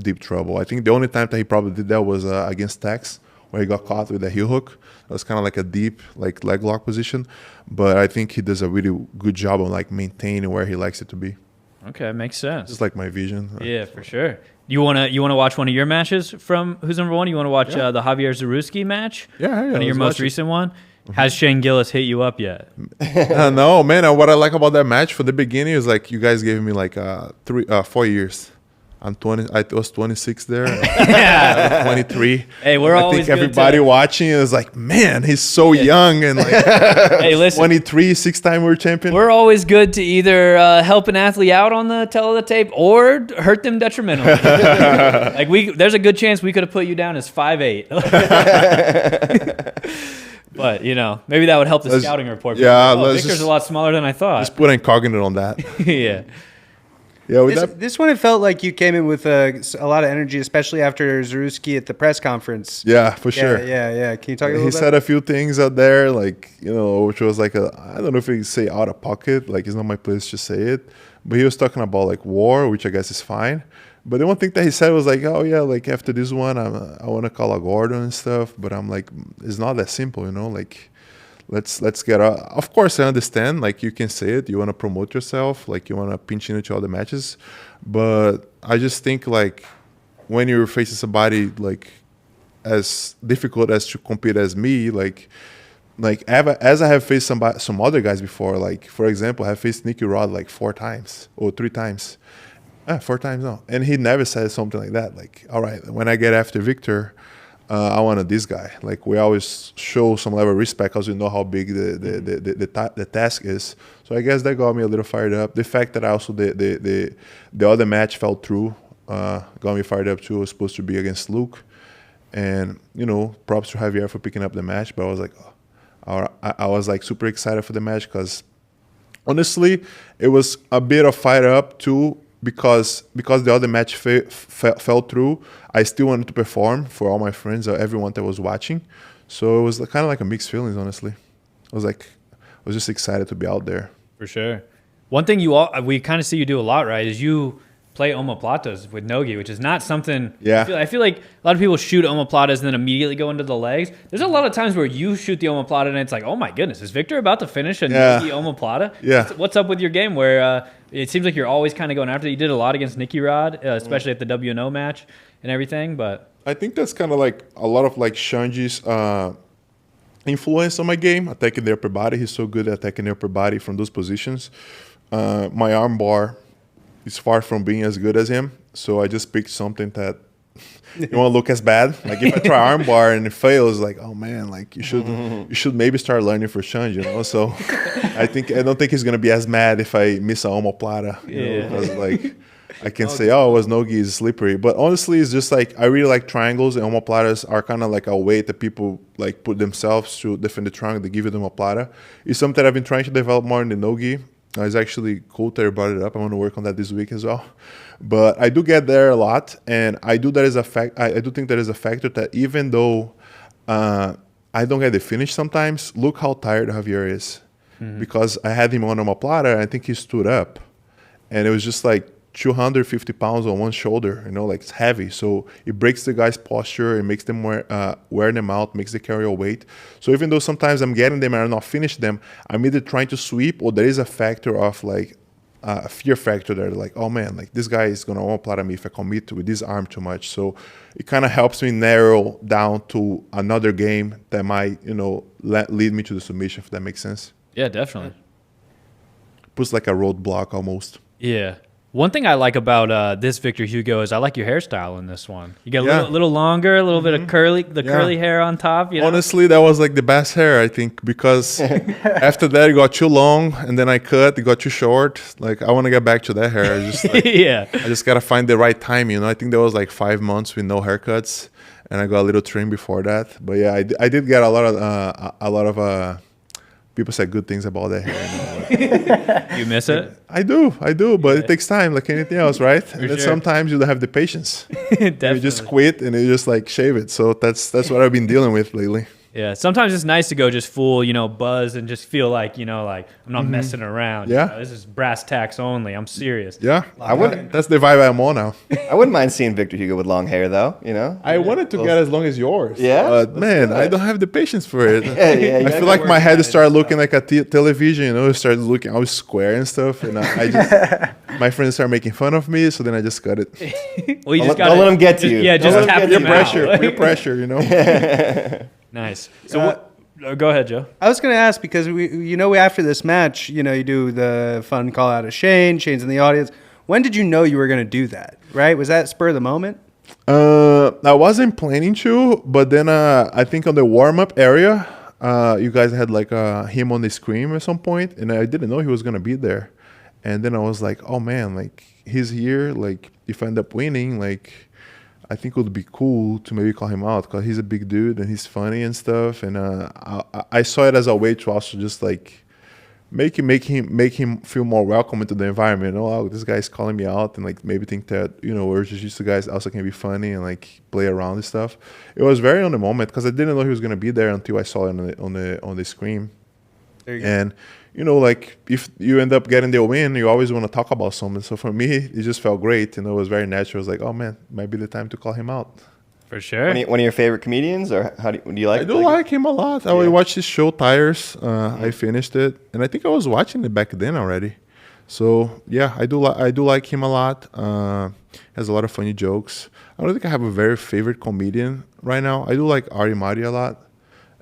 deep trouble. I think the only time that he probably did that was against Tex, where he got caught with a heel hook. That was kind of like a deep like leg lock position, but I think he does a really good job on like maintaining where he likes it to be. Okay, makes sense. Just like my vision. Yeah, for sure. You wanna watch one of your matches from Who's Number One? You want to watch the Javier Zaroski match? Yeah. One of your most recent one. Has Shane Gillis hit you up yet? No, man. What I like about that match from the beginning is like you guys gave me like 4 years. I'm 20. I was 26 there. 23. Hey, I think everybody watching is like, man, he's so young and like. Hey, listen. 23, 6-time world champion. We're always good to either help an athlete out on the tape or hurt them detrimentally. Like there's a good chance we could have put you down as 5'8". But you know, maybe that would help the scouting report. Yeah, Victor's a lot smaller than I thought. Just put incognito on that. Yeah. Yeah, this one, it felt like you came in with a lot of energy, especially after Zaroski at the press conference. Yeah, for sure. Yeah. Can you talk a little bit? He said a few things out there, like, you know, which was like I don't know if he say out of pocket, like it's not my place to say it, but he was talking about like war, which I guess is fine. But the one thing that he said was like, oh yeah, like after this one, I want to call a Gordon and stuff. But I'm like, it's not that simple, you know, like. Let's get out. Of course, I understand. Like you can say it, you want to promote yourself, like you want to pinch into all the matches, but I just think like when you're facing somebody like as difficult as to compete as me, like as I have faced some other guys before. Like for example, I have faced Nicky Rod like 4 times or 3 times. 4 times no, and he never said something like that. Like, all right, when I get after Victor. I wanted this guy. Like we always show some level of respect because we know how big the task is. So I guess that got me a little fired up. The fact that also the other match fell through got me fired up too. It was supposed to be against Luke, and you know, props to Javier for picking up the match. But I was like, I was like super excited for the match because honestly, it was a bit of fire up too. Because the other match fell through, I still wanted to perform for all my friends or everyone that was watching. So it was kind of like a mixed feelings, honestly. I was just excited to be out there. For sure. One thing we kind of see you do a lot, right, is you play omoplatas with No-Ghee, which is not something. Yeah. I feel like a lot of people shoot omoplatas and then immediately go into the legs. There's a lot of times where you shoot the omoplata and it's like, oh my goodness, is Victor about to finish a No-Ghee omoplata? Yeah. What's up with your game where it seems like you're always kind of going after it? You did a lot against Nicky Rod, especially at the WNO match and everything, but I think that's kind of like a lot of like Xande's influence on my game, attacking the upper body. He's so good at attacking the upper body from those positions. My arm bar is far from being as good as him, so I just picked something that you won't look as bad. Like if I try arm bar and it fails, like oh man, like you should maybe start learning for Xande, you know. So I don't think he's gonna be as mad if I miss an omoplata, you know, because like I can say, oh, it was No-Ghee is slippery. But honestly, it's just like I really like triangles, and omoplatas are kind of like a way that people like put themselves to defend the triangle. They give you the omoplata. It's something I've been trying to develop more in the No-Ghee. It's actually cool that you brought it up. I want to work on that this week as well. But I do get there a lot, and I do think that is a factor that even though I don't get the finish sometimes, look how tired Javier is. Because I had him on omoplata, and I think he stood up, and it was just like 250 pounds on one shoulder, you know, like it's heavy. So it breaks the guy's posture, it makes them wear them out, makes the carry weight. So even though sometimes I'm getting them and I'm not finishing them, I'm either trying to sweep or there is a factor of like a fear factor there, like, oh man, like this guy is gonna omoplata me if I commit with this arm too much. So it kind of helps me narrow down to another game that might, you know, lead me to the submission, if that makes sense. yeah, definitely. Puts like a roadblock almost. Yeah. One thing I like about this Victor Hugo is I like your hairstyle in this one. You get a little longer, a little bit of curly hair on top. You know? Honestly, that was like the best hair, I think, because after that it got too long, and then I cut, it got too short. Like I want to get back to that hair. I just like, I just gotta find the right time. You know, I think there was like 5 months with no haircuts, and I got a little trim before that. But yeah, I did get a lot of people said good things about that hair. You know? You miss it? I do, but it takes time, like anything else, right? And then sometimes you don't have the patience. You just quit and you just like shave it. So that's what I've been dealing with lately. Yeah, sometimes it's nice to go just full, you know, buzz and just feel like, you know, like I'm not messing around. Yeah. You know, this is brass tacks only. I'm serious. Yeah, that's the vibe I'm on now. I wouldn't mind seeing Victor Hugo with long hair, though. You know, I wanted to get as long as yours. Yeah? But man, I don't have the patience for it. you I feel like my head started looking like a television, you know, it started looking all square and stuff. And I just, my friends started making fun of me, so then I just cut it. Well, you Don't just got let them get to you. Yeah, Don't just let them tap get them to out. Peer pressure, you know. Nice. So go ahead, Joe. I was going to ask because we after this match, you know, you do the fun call out of Shane. Shane's in the audience. When did you know you were going to do that? Right? Was that spur of the moment? I wasn't planning to, but then I think on the warm up area, you guys had like him on the screen at some point, and I didn't know he was gonna be there. And then I was like, oh man, like he's here. Like if I end up winning, like I think it would be cool to maybe call him out because he's a big dude and he's funny and stuff. And I saw it as a way to also just like make him feel more welcome into the environment. Oh, this guy's calling me out, and like maybe think that, you know, we're jiu-jitsu guys also can be funny and like play around and stuff. It was very on the moment because I didn't know he was gonna be there until I saw it on the screen. And you know, like if you end up getting the win, you always want to talk about something. So for me, it just felt great, and it was very natural. I was like, oh man, might be the time to call him out. For sure. One of your favorite comedians, or how do you like? I do like him a lot. I watched his show Tires. I finished it, and I think I was watching it back then already. So yeah, I do like him a lot. Has a lot of funny jokes. I don't think I have a very favorite comedian right now. I do like Ari Mari a lot,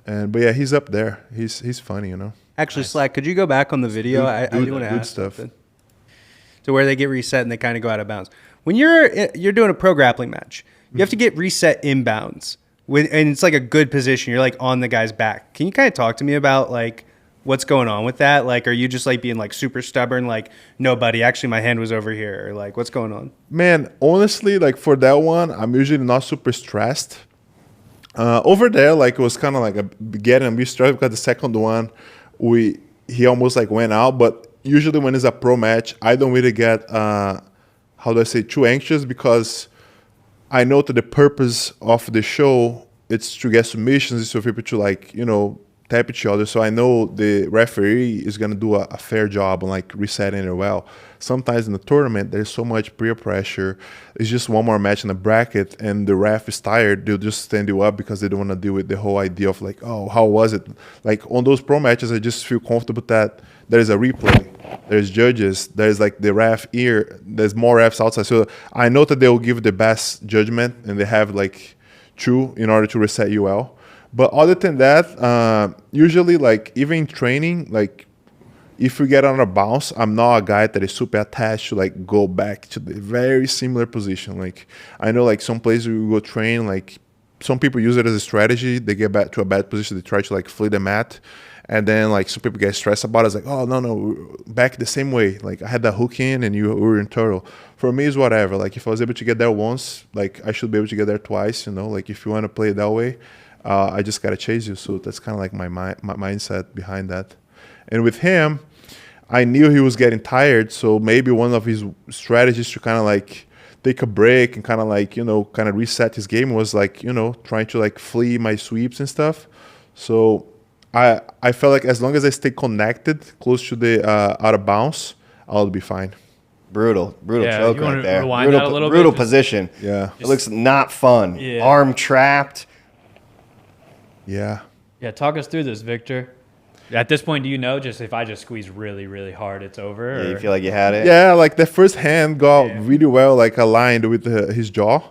but yeah, he's up there. He's funny, you know. Actually, Slack, could you go back on the video? I do want to ask stuff. something. So where they get reset and they kind of go out of bounds. When you're doing a pro grappling match, you have to get reset inbounds, and it's like a good position. You're like on the guy's back. Can you kind of talk to me about like what's going on with that? Like, are you just like being like super stubborn? Like, no, buddy, actually my hand was over here. Or like, what's going on? Man, honestly, like for that one, I'm usually not super stressed. Over there, like it was kind of like getting a bit stressed because the second one, he almost like went out. But usually when it's a pro match, I don't really get too anxious because I know that the purpose of the show it's to get submissions, it's for people to like, you know, tap each other. So I know the referee is going to do a fair job on like resetting it well. Sometimes in the tournament, there's so much peer pressure. It's just one more match in the bracket and the ref is tired. They'll just stand you up because they don't want to deal with the whole idea of like, oh, how was it? Like on those pro matches, I just feel comfortable that there's a replay. There's judges. There's like the ref here. There's more refs outside. So I know that they will give the best judgment and they have like two in order to reset you well. But other than that, usually like even in training, like if we get on a bounce, I'm not a guy that is super attached to like go back to the very similar position. Like I know like some places we go train, like some people use it as a strategy. They get back to a bad position. They try to like flee the mat. And then like some people get stressed about it. It's like, oh, no, back the same way. Like I had that hook in and you were in turtle. For me, it's whatever. Like if I was able to get there once, like I should be able to get there twice, you know. Like if you want to play it that way, I just got to chase you. So that's kind of like my mindset behind that. And with him, I knew he was getting tired. So maybe one of his strategies to kind of like take a break and kind of like, you know, kind of reset his game was like, you know, trying to like flee my sweeps and stuff. So I felt like as long as I stay connected close to the out of bounds, I'll be fine. Brutal Yeah, choke you wanna right there. rewind that a little bit? Brutal position. Yeah. It looks not fun. Yeah. Arm trapped. Yeah. Yeah, talk us through this, Victor. At this point, do you know just if I just squeeze really, really hard, it's over? Yeah, or? you feel like you had it? Yeah, like the first hand got really well like aligned with his jaw.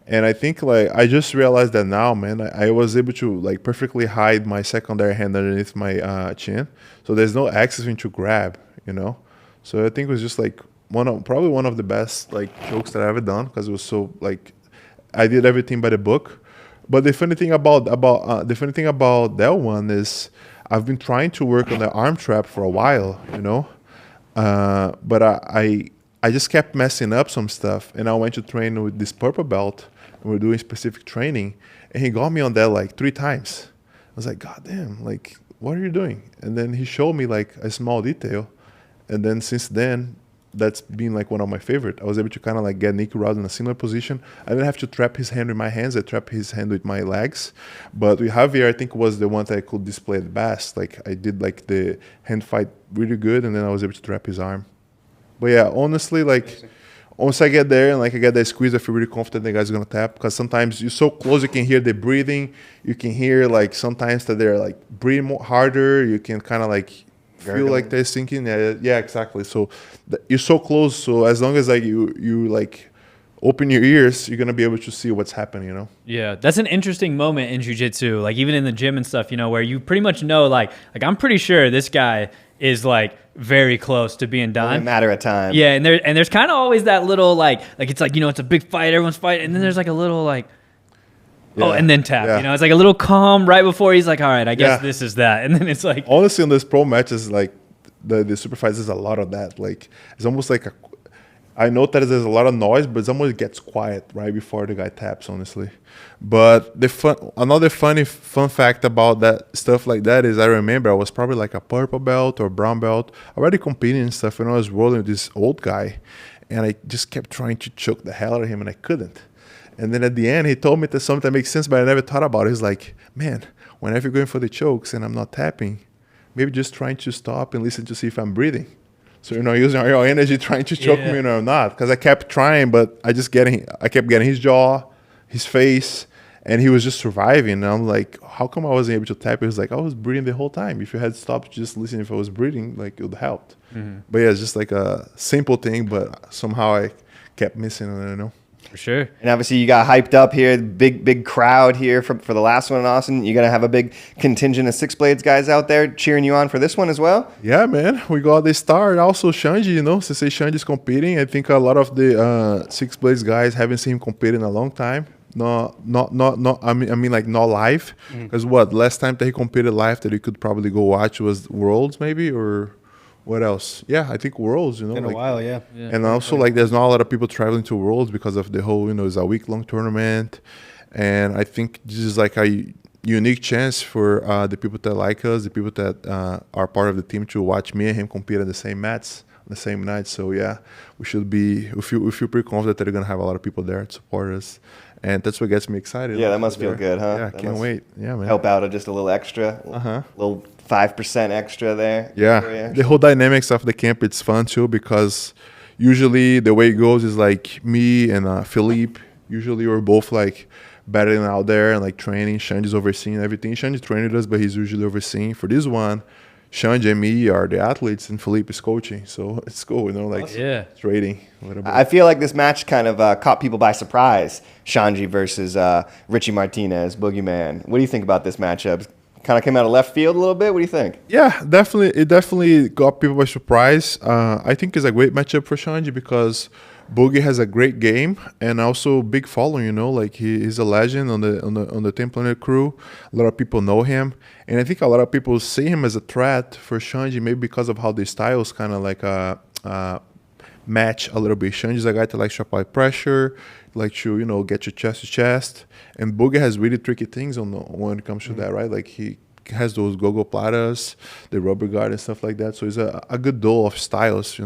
And I think like I just realized that now, man, I was able to like perfectly hide my secondary hand underneath my chin. So there's no access to grab, you know? So I think it was just like probably one of the best like chokes that I've ever done because it was so like I did everything by the book. But the funny thing about that one is I've been trying to work on the arm trap for a while, you know? But I just kept messing up some stuff, and I went to train with this purple belt, and we were doing specific training, and he got me on that like 3 times. I was like, God damn, like, what are you doing? And then he showed me like a small detail, and then since then, that's been like one of my favorite. I was able to kind of like get Nick Rod in a similar position. I didn't have to trap his hand with my hands. I trapped his hand with my legs. But with Javier, I think was the one that I could display the best. Like I did like the hand fight really good, and then I was able to trap his arm. But yeah, honestly, like once I get there and like I get that squeeze, I feel really confident the guy's gonna tap because sometimes you're so close, you can hear the breathing. You can hear like sometimes that they're like breathing more harder. You can kind of like feel like they're sinking. Yeah, exactly. So you're so close. So as long as like you like open your ears, you're gonna be able to see what's happening. You know. Yeah, that's an interesting moment in jiu-jitsu, like even in the gym and stuff, you know, where you pretty much know, like I'm pretty sure this guy is like very close to being done. Only a matter of time. Yeah, and there's kind of always that little like it's like, you know, it's a big fight, everyone's fighting, and then there's like a little like, oh, and then tap. Yeah. You know, it's like a little calm right before he's like, all right, I guess this is that, and then it's like, honestly, in this pro matches, like the super fights, there's a lot of that. Like it's almost like I know that there's a lot of noise, but it almost gets quiet right before the guy taps, honestly. But another fun fact about that stuff like that is I remember I was probably like a purple belt or brown belt, already competing and stuff, and I was rolling with this old guy, and I just kept trying to choke the hell out of him, and I couldn't. And then at the end, he told me that something that makes sense, but I never thought about it. He's like, man, whenever you're going for the chokes and I'm not tapping, maybe just trying to stop and listen to see if I'm breathing. So you're not using all your energy trying to choke me or not. Because I kept trying, but I kept getting his jaw, his face, and he was just surviving. And I'm like, how come I wasn't able to tap? He was like, I was breathing the whole time. If you had stopped just listening if I was breathing, like it would help. But yeah, it's just like a simple thing, but somehow I kept missing it, you know. for sure. And obviously you got hyped up here, big crowd here for the last one in Austin. You're going to have a big contingent of Six Blades guys out there cheering you on for this one as well? Yeah, man. We got the star. Also, Xande, you know, since Xande is competing, I think a lot of the Six Blades guys haven't seen him compete in a long time. I mean, like not live. Because last time that he competed live that you could probably go watch was Worlds maybe, or what else? Yeah, I think Worlds, you know. In a while, yeah. And also, like, there's not a lot of people traveling to Worlds because of the whole, you know, it's a week-long tournament. And I think this is like a unique chance for the people that like us, the people that are part of the team to watch me and him compete at the same mats the same night. So yeah, we feel pretty confident that they're gonna have a lot of people there to support us, and that's what gets me excited. Yeah, that must feel good, huh? Yeah, That can't must wait. Yeah, man. Help out just a little extra, little 5% extra there. for Yeah, you. the whole dynamics of the camp, it's fun too, because usually the way it goes is like me and Philippe, usually we're both like battling out there and like training. Xande's overseeing everything. Xande's training us, but he's usually overseeing. For this one, Xande and me are the athletes and Philippe is coaching. So it's cool, like Yeah. trading a little bit. I feel like this match kind of caught people by surprise. Xande versus Richie Martinez, Boogeyman. What do you think about this matchup? Kind of came out of left field a little bit. What do you think? Yeah, definitely. It definitely got people by surprise. I think it's a great matchup for Xande because Boogie has a great game and also big following. Like he's a legend on the Team Planet crew. A lot of people know him, and I think a lot of people see him as a threat for Xande, maybe because of how the styles kind of like match a little bit. Xande's a guy that likes to apply pressure, like to get your chest to chest, and Boogie has really tricky things when it comes to that, right? Like he has those go-go platas, the rubber guard and stuff like that. So it's a good duel of styles,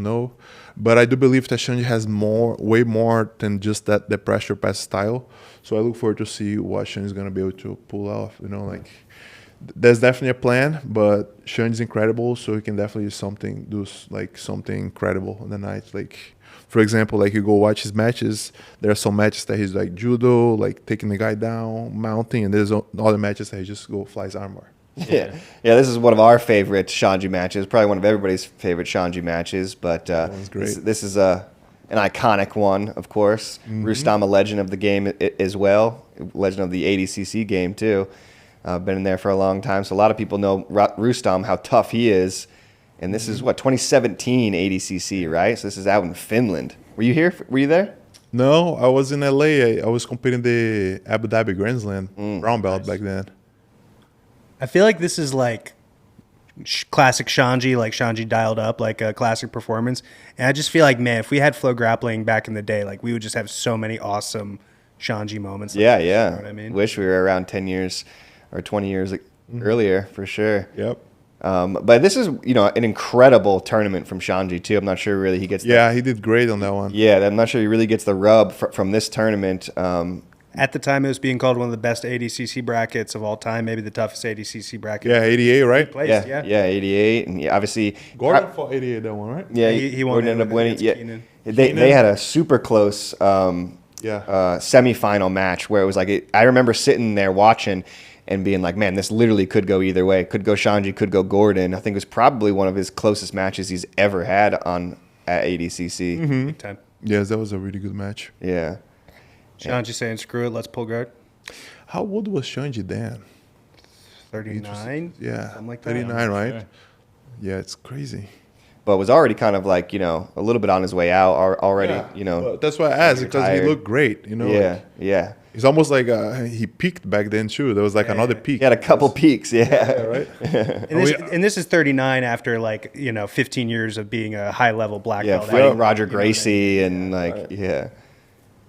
But I do believe that Xande has way more than just the pressure pass style. So I look forward to see what Xande is gonna be able to pull off. Like there's definitely a plan, but Xande's incredible, so he can definitely do something incredible on the night. Like for example, like you go watch his matches, there are some matches that he's like judo, like taking the guy down, mounting, and there's other matches that he just flies armor. Yeah, this is one of our favorite Xande matches. Probably one of everybody's favorite Xande matches. But great. this is an iconic one, of course. Rustam, a legend of the game as well, legend of the ADCC game too. Been in there for a long time, so a lot of people know Rustam, how tough he is. And this is 2017 ADCC, right? So this is out in Finland. Were you here? Were you there? No, I was in LA. I was competing the Abu Dhabi Grand Slam brown belt back then. I feel like this is like classic Xande, like Xande dialed up, like a classic performance. And I just feel like, man, if we had FloGrappling back in the day, like we would just have so many awesome Xande moments. Like Yeah. this, You know what I mean? Wish we were around 10 years or 20 years earlier, for sure. Yep. But this is, an incredible tournament from Xande too. I'm not sure really he gets. Yeah, he did great on that one. Yeah, I'm not sure he really gets the rub from this tournament. At the time, it was being called one of the best ADCC brackets of all time, maybe the toughest ADCC bracket. Yeah, 88, right? Place, Yeah, 88, and obviously Gordon fought 88 that one, right? Yeah, he won Gordon ended up winning. against Yeah, Keenan. they had a super close semifinal match where it was like I remember sitting there watching and being like, man, this literally could go either way. Could go Xande, could go Gordon. I think it was probably one of his closest matches he's ever had at ADCC. Big time. Yes, that was a really good match. Yeah. Xande saying, screw it, let's pull guard. How old was Xande then? 39? Yeah, Something like that. 39, right? Sure. Yeah, it's crazy. But was already kind of like, a little bit on his way out already, But that's why I asked, because he retired. looked great, Yeah, yeah. It's almost like he peaked back then too. There was like another peak. He had a couple peaks, Yeah, right? And this is 39 after 15 years of being a high level black Yeah, belt. fighting Roger Gracie and yeah.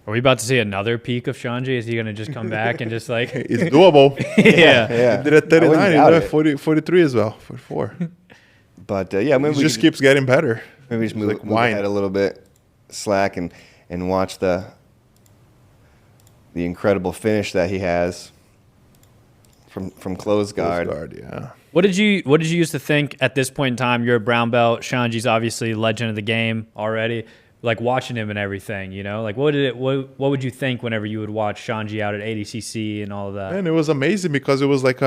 Are we about to see another peak of Xande? Is he going to just come back and just like... It's doable. yeah. Yeah. He did at 39, he doubt did at it. 43 as well, 44. But maybe It we just could keeps getting better. maybe just It's move, like move wine. ahead a little bit, slack and watch the incredible finish that he has from close guard. Yeah. What did you used to think at this point in time? You're a brown belt. Xande's obviously legend of the game already. Like watching him and everything, Like what would you think whenever you would watch Xande out at ADCC and all of that? And it was amazing because it was like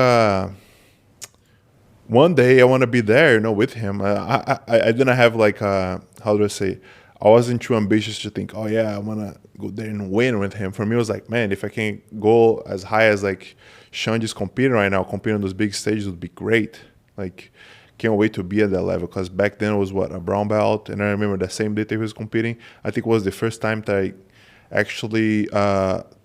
one day I want to be there, with him. I didn't have how do I say? I wasn't too ambitious to think, oh yeah, I want to go there and win with him. For me, it was like, man, if I can go as high as like Xande's competing right now, competing on those big stages would be great. Like, can't wait to be at that level because back then it was a brown belt, and I remember the same day that he was competing. I think it was the first time that I actually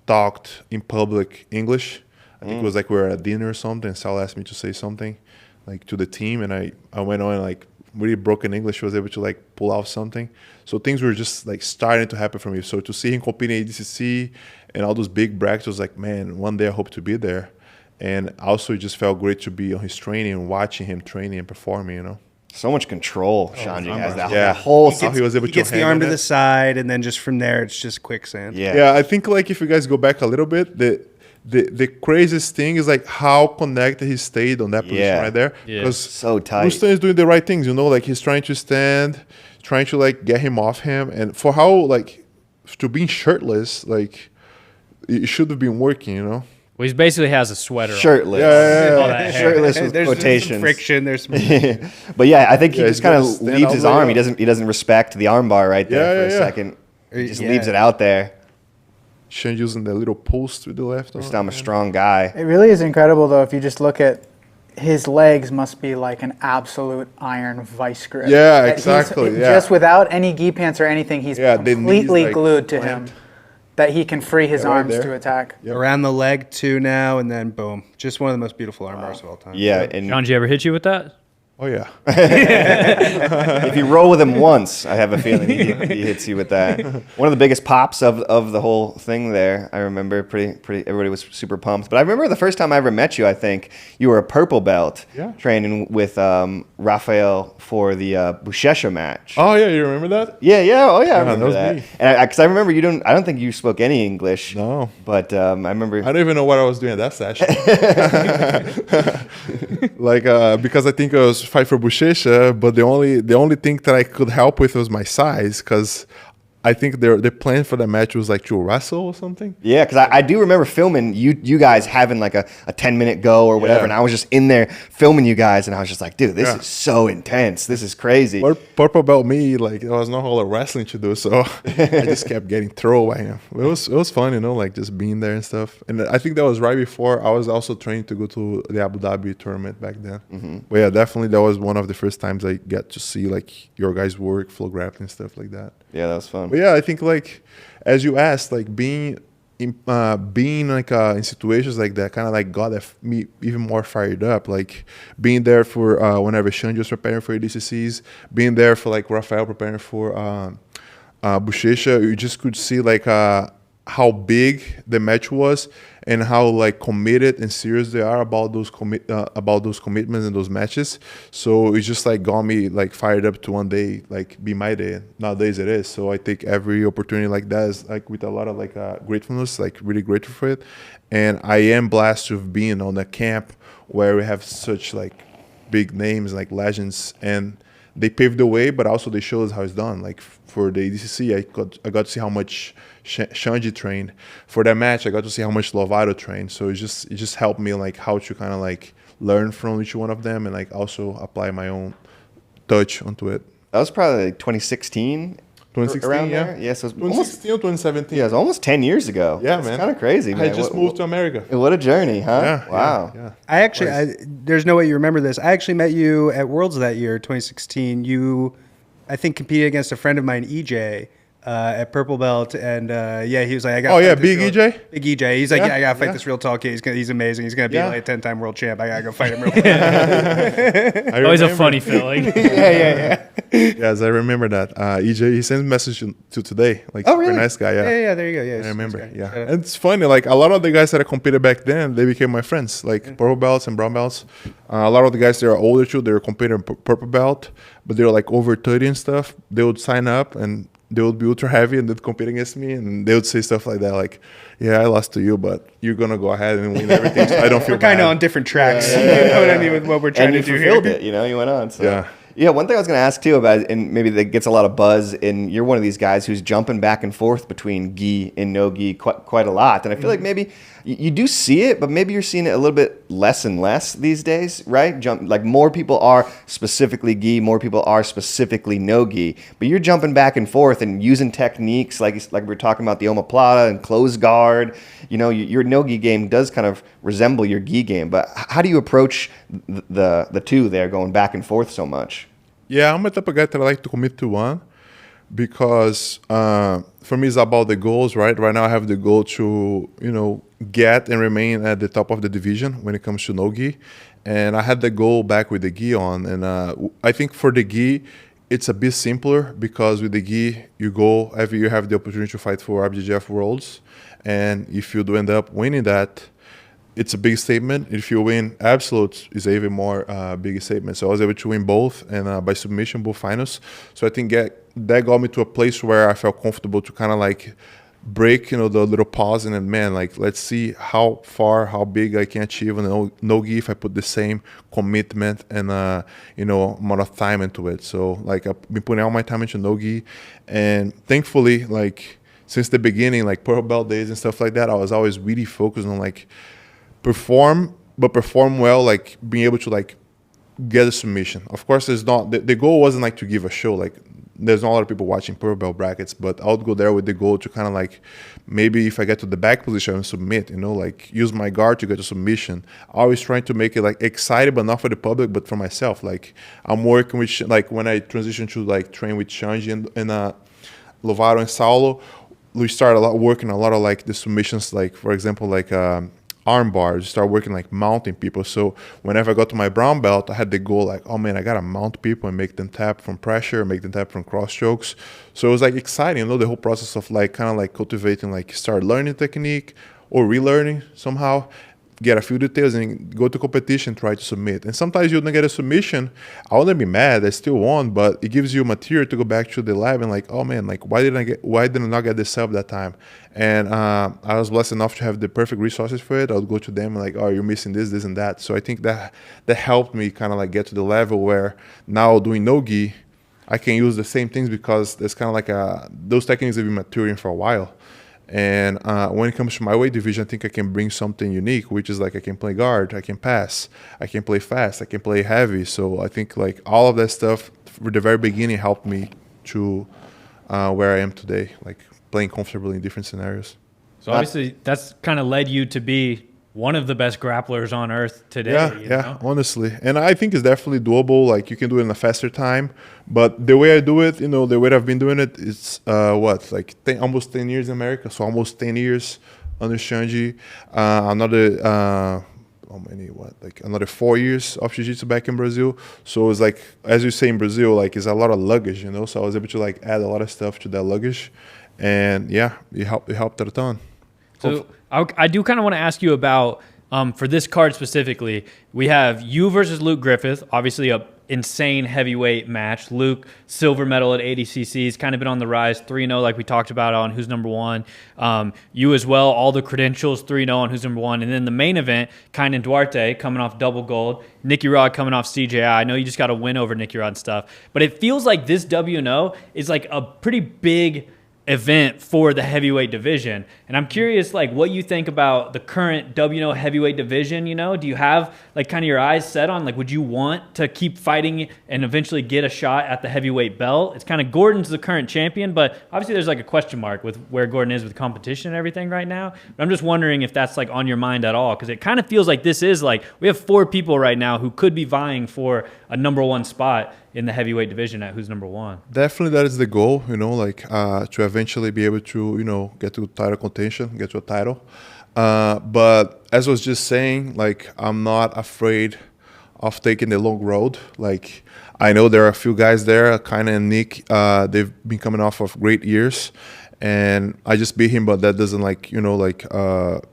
talked in public English. I think it was like we were at dinner or something, and Sal asked me to say something like to the team, and I went on and like really broken English, was able to like pull out something. So things were just like starting to happen for me. So to see him competing at ADCC and all those big brackets was like, man, one day I hope to be there. And also it just felt great to be on his training and watching him training and performing, So much control Xande has. That Yeah. whole How he was able He to gets the hang arm on to it. the side, and then just from there, it's just quicksand. yeah. Yeah, I think like if you guys go back a little bit, the craziest thing is like how connected he stayed on that position Yeah. right there. Yeah. Because So tight. Khrysthyan is doing the right things, like he's trying to stand, trying to like get him off him, and for how like to being shirtless, like it should have been working. Well, he basically has a sweater on. Shirtless. All that hair. Shirtless with There's some quotations. friction. There's some But yeah, I think he Yeah, just he's kind gonna of stand leaves all his the way arm. up. He doesn't respect the arm bar right there Yeah, for a yeah. second. He just Yeah. leaves it out there. Xande using the little post with the left arm. Just I'm a strong guy. It really is incredible, though, if you just look at his legs must be like an absolute iron vice grip. Yeah, That exactly, he's- yeah. Just without any gi pants or anything, he's Yeah, the knees, completely like, glued to plant. him. That he can free his Yeah, right arms there. to attack. Yep. around the leg too now, and then boom, just one of the most beautiful arm bars of all time. Yeah, and Xande ever hit you with that? Oh yeah. if you roll with him once, I have a feeling he hits you with that. One of the biggest pops of the whole thing there. I remember pretty. Everybody was super pumped. But I remember the first time I ever met you. I think you were a purple belt Yeah. training with Rafael for the Buchecha match. Oh yeah, you remember that? Yeah, oh yeah, I remember that was that. me. And because I remember you don't. I don't think you spoke any English. No. But I remember. I don't even know what I was doing at that session. Like because I think I was fight for Buchecha, but the only thing that I could help with was my size, because I think the plan for the match was like to wrestle or something. Yeah, because I do remember filming you guys having like a 10-minute go or whatever, Yeah. and I was just in there filming you guys, and I was just like, dude, this Yeah. is so intense. This is crazy. Purple belt me, like there was no whole lot of wrestling to do, so I just kept getting thrown by him. It was fun, like just being there and stuff. And I think that was right before I was also training to go to the Abu Dhabi tournament back then. Mm-hmm. But yeah, definitely that was one of the first times I get to see like your guys' work, FloGrappling, stuff like that. Yeah, that was fun. But yeah, I think like as you asked, like being like in situations like that kind of like got me even more fired up. Like being there for whenever Xande was preparing for ADCCs, being there for like Rafael preparing for Buchecha, you just could see like how big the match was and how like committed and serious they are about those commitments and those matches. So it just like got me like fired up to one day like be my day. Nowadays it is. So I take every opportunity like that is like with a lot of like gratefulness, like really grateful for it. And I am blessed to have been on a camp where we have such like big names like legends, and they paved the way, but also they showed us how it's done. Like for the ADCC, I got to see how much Xande trained. For that match, I got to see how much Lovato trained. So it just helped me like how to kind of like learn from each one of them and like also apply my own touch onto it. That was probably like 2016. 2016, around yeah. there? Yeah, so it's almost, 2016 or 2017. yeah, it was almost 10 years ago. Yeah, it's man. kind of crazy, man. I just moved to America. What a journey, huh? Yeah. Wow. Yeah. I actually, there's no way you remember this. I actually met you at Worlds that year, 2016. You, I think, competed against a friend of mine, EJ, at Purple Belt, and yeah, he was like, "I got." Oh yeah, Big EJ. Big EJ. He's like, Yeah, "Yeah, I gotta fight yeah. this real tall kid. He's amazing. He's gonna be Yeah. like a 10-time world champ. I gotta go fight him real quick." I Always a remember. funny feeling. Yes, I remember that. EJ, he sent a message to today. Like, Oh, really? super nice guy. Yeah. yeah, there you go. Yeah, I remember. Yeah, Shout out. and it's funny. Like a lot of the guys that I competed back then, they became my friends. Like purple belts and brown belts. A lot of the guys that are older too, they were competing purple belt, but they were like over 30 and stuff. They would sign up and they would be ultra heavy and they'd compete against me, and they would say stuff like that, like, "Yeah, I lost to you, but you're gonna go ahead and win everything. So I don't feel We're kind bad." of on different tracks. You know what I mean with what we're trying And you to do fulfilled here. it, you went on. So. Yeah. Yeah, one thing I was going to ask too about, and maybe that gets a lot of buzz, and you're one of these guys who's jumping back and forth between gi and no gi quite a lot. And I feel like maybe you do see it, but maybe you're seeing it a little bit less and less these days, right? Like more people are specifically gi, more people are specifically no gi. But you're jumping back and forth and using techniques like we were talking about the Omoplata and close guard. Your no gi game does kind of resemble your gi game. But how do you approach the two there, going back and forth so much? Yeah, I'm a type of guy that I like to commit to one because for me it's about the goals, right? Right now I have the goal to, get and remain at the top of the division when it comes to no-gi. And I had the goal back with the gi on. And I think for the gi, it's a bit simpler because with the gi, you go every year, have the opportunity to fight for IBJJF Worlds. And if you do end up winning that, it's a big statement. If you win absolute, it's even more big statement. So I was able to win both, and by submission, both finals. So I think that got me to a place where I felt comfortable to kind of like break, the little pause, and then, man, like, let's see how big I can achieve on No-Ghee if I put the same commitment and amount of time into it. So like, I've been putting all my time into No-Ghee, and thankfully, like, since the beginning, like purple belt days and stuff like that, I was always really focused on like perform well, like being able to like get a submission. Of course, there's not the goal wasn't like to give a show. Like, there's not a lot of people watching purple belt brackets, but I would go there with the goal to kind of like, maybe if I get to the back position and submit, like use my guard to get a submission. Always trying to make it like exciting, but not for the public, but for myself. Like, I'm working with, like, when I transitioned to like train with Xande and Lovato and Saulo, we started working a lot of like the submissions, like, for example, like arm bars, start working like mounting people. So whenever I got to my brown belt, I had the goal like, oh man, I gotta mount people and make them tap from pressure, make them tap from cross strokes. So it was like exciting, the whole process of like kind of like cultivating, like start learning technique or relearning somehow, get a few details and go to competition, try to submit. And sometimes you don't get a submission. I wouldn't be mad, I still won, but it gives you material to go back to the lab and like, oh man, like why did I not get this sub that time? And I was blessed enough to have the perfect resources for it. I would go to them and like, oh, you're missing this and that. So I think that helped me kind of like get to the level where now doing No-Ghee, I can use the same things because there's kind of like those techniques have been maturing for a while. And when it comes to my weight division, I think I can bring something unique, which is like I can play guard, I can pass, I can play fast, I can play heavy. So I think like all of that stuff from the very beginning helped me to where I am today, like playing comfortably in different scenarios. So obviously that's kind of led you to be one of the best grapplers on earth today. Yeah, honestly. And I think it's definitely doable. Like, you can do it in a faster time. But the way I do it, the way I've been doing it, it's almost 10 years in America. So almost 10 years under Xande. Another 4 years of Jiu-Jitsu back in Brazil. So it's like, as you say in Brazil, like, it's a lot of luggage, So I was able to like add a lot of stuff to that luggage. And yeah, it helped a ton. So I do kind of want to ask you about, for this card specifically, we have you versus Luke Griffith, obviously a insane heavyweight match. Luke, silver medal at ADCC, he's kind of been on the rise, 3-0 like we talked about on Who's Number One. You as well, all the credentials, 3-0 on Who's Number One. And then the main event, Kaynan Duarte coming off double gold, Nicky Rod coming off CJI. I know you just got to win over Nicky Rod and stuff, but it feels like this WNO is like a pretty big event for the heavyweight division. And I'm curious, like, what you think about the current WNO heavyweight division. Do you have like kind of your eyes set on, like, would you want to keep fighting and eventually get a shot at the heavyweight belt? It's kind of Gordon's the current champion, but obviously there's like a question mark with where Gordon is with competition and everything right now. But I'm just wondering if that's like on your mind at all, because it kind of feels like this is like, we have 4 people right now who could be vying for a number 1 spot in the heavyweight division at Who's Number One. Definitely that is the goal, to eventually be able to, get to title contention, get to a title. But as I was just saying, like, I'm not afraid of taking the long road. Like, I know there are a few guys there, Kaynan and Nick, they've been coming off of great years. And I just beat him, but that doesn't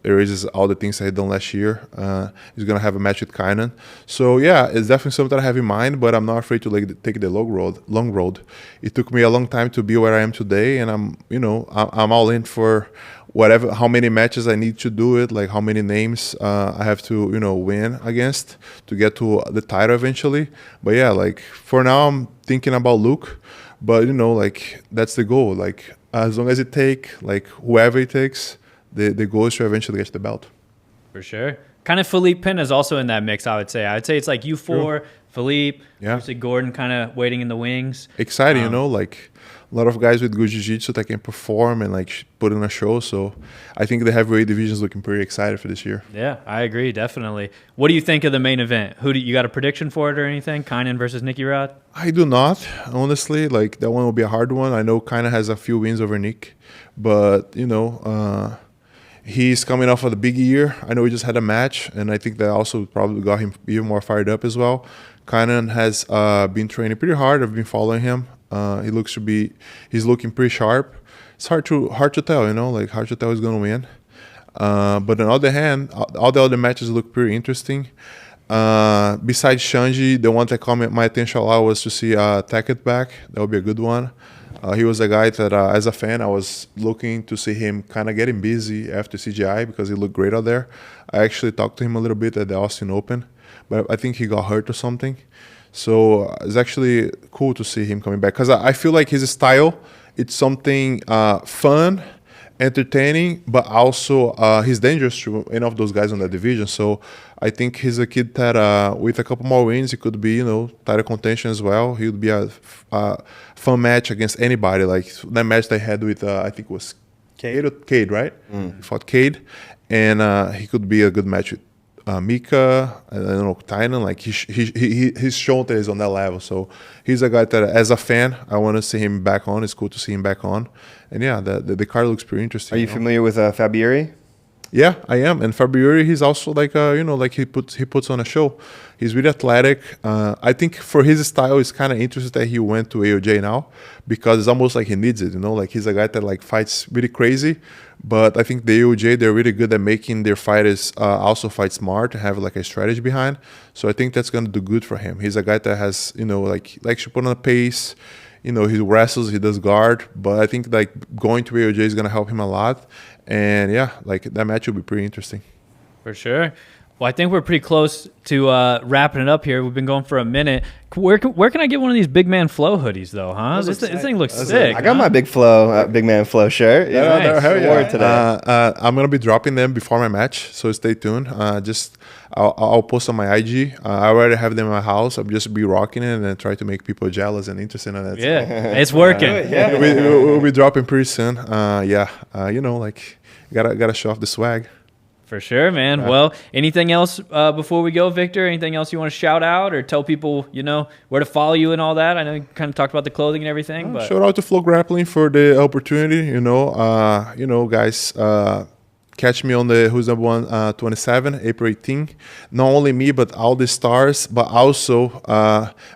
erases all the things I had done last year. He's gonna have a match with Kaynan, so yeah, it's definitely something that I have in mind. But I'm not afraid to take the long road. It took me a long time to be where I am today, and I'm all in for whatever, how many matches I need to do it, like how many names I have to win against to get to the title eventually. But yeah, like for now, I'm thinking about Luke, but that's the goal. Like, as long as it whoever it takes, the goal is to eventually get the belt. For sure. Kind of Philippe Pena is also in that mix, I would say. I would say it's like you 4, True. Philippe, yeah. obviously Gordon kind of waiting in the wings. Exciting, like a lot of guys with good jiu-jitsu that can perform and like put in a show. So I think the heavyweight division is looking pretty excited for this year. Yeah, I agree, definitely. What do you think of the main event? You got a prediction for it or anything? Kaynan versus Nicky Rod? I do not, honestly. Like, that one will be a hard one. I know Kaynan has a few wins over Nick, but he's coming off of the big year. I know he just had a match, and I think that also probably got him even more fired up as well. Kaynan has been training pretty hard. I've been following him. He's looking pretty sharp. It's hard to tell, hard to tell who's gonna win. But on the other hand, all the other matches look pretty interesting. Besides Xande, the one that caught my attention a lot was to see Tackett back. That would be a good one. He was a guy that, as a fan, I was looking to see him kind of getting busy after CGI because he looked great out there. I actually talked to him a little bit at the Austin Open, but I think he got hurt or something. So it's actually cool to see him coming back because I feel like his style, it's something fun, entertaining, but also he's dangerous to any of those guys on that division. So I think he's a kid that with a couple more wins, he could be, title contention as well. He would be a fun match against anybody. Like that match they had with, I think it was Cade, right? He fought Cade, and he could be a good match with Mika, I don't know, Tynan. Like he's shown that he's on that level. So he's a guy that, as a fan, I want to see him back on. It's cool to see him back on. And yeah, the card looks pretty interesting. Are you familiar with Fabyury? Yeah, I am. And Fabyury, he's also like like he puts on a show. He's really athletic. I think for his style, it's kind of interesting that he went to AOJ now because it's almost like he needs it. Like he's a guy that like fights really crazy. But I think the AOJ, they're really good at making their fighters also fight smart and have like a strategy behind. So I think that's gonna do good for him. He's a guy that has like likes to put on a pace. He wrestles, he does guard, but I think like going to AOJ is gonna help him a lot. And yeah, like that match will be pretty interesting. For sure. Well, I think we're pretty close to wrapping it up here. We've been going for a minute. Where can I get one of these Big Man Flow hoodies, though, huh? This thing looks sick. I got my Big Man Flow shirt. Yeah, hell yeah. Wore it today. I'm gonna be dropping them before my match, so stay tuned. I'll post on my IG. I already have them in my house. I'll just be rocking it and then try to make people jealous and interested in it. Yeah, it's working. Yeah. We'll be dropping pretty soon. Like gotta show off the swag. For sure, man. Well, anything else before we go, Victor? Anything else you want to shout out or tell people, where to follow you and all that? I know you kind of talked about the clothing and everything. But Shout out to FloGrappling for the opportunity. Guys, catch me on the Who's Number One 27, April 18. Not only me, but all the stars, but also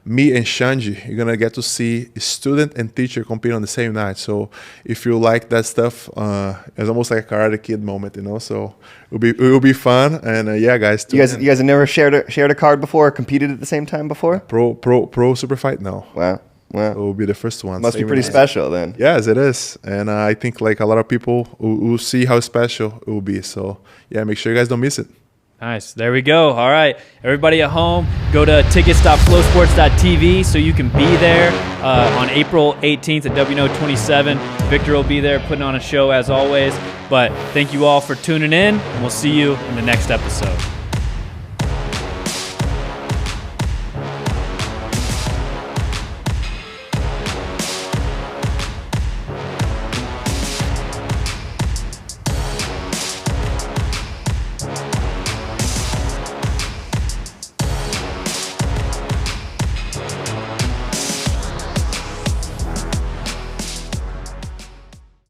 me and Xande. You're going to get to see student and teacher compete on the same night. So if you like that stuff, it's almost like a Karate Kid moment, So it will be fun. And yeah, guys. You guys have never shared a card before or competed at the same time before? Pro super fight? No. Wow. It will be the first one. Must be pretty special then. Yes, it is. And I think like a lot of people will see how special it will be. So yeah, make sure you guys don't miss it. nice. There we go. All right. Everybody at home, go to tickets.flowsports.tv so you can be there on April 18th at WNO 27. Victor will be there putting on a show as always. But thank you all for tuning in, and we'll see you in the next episode.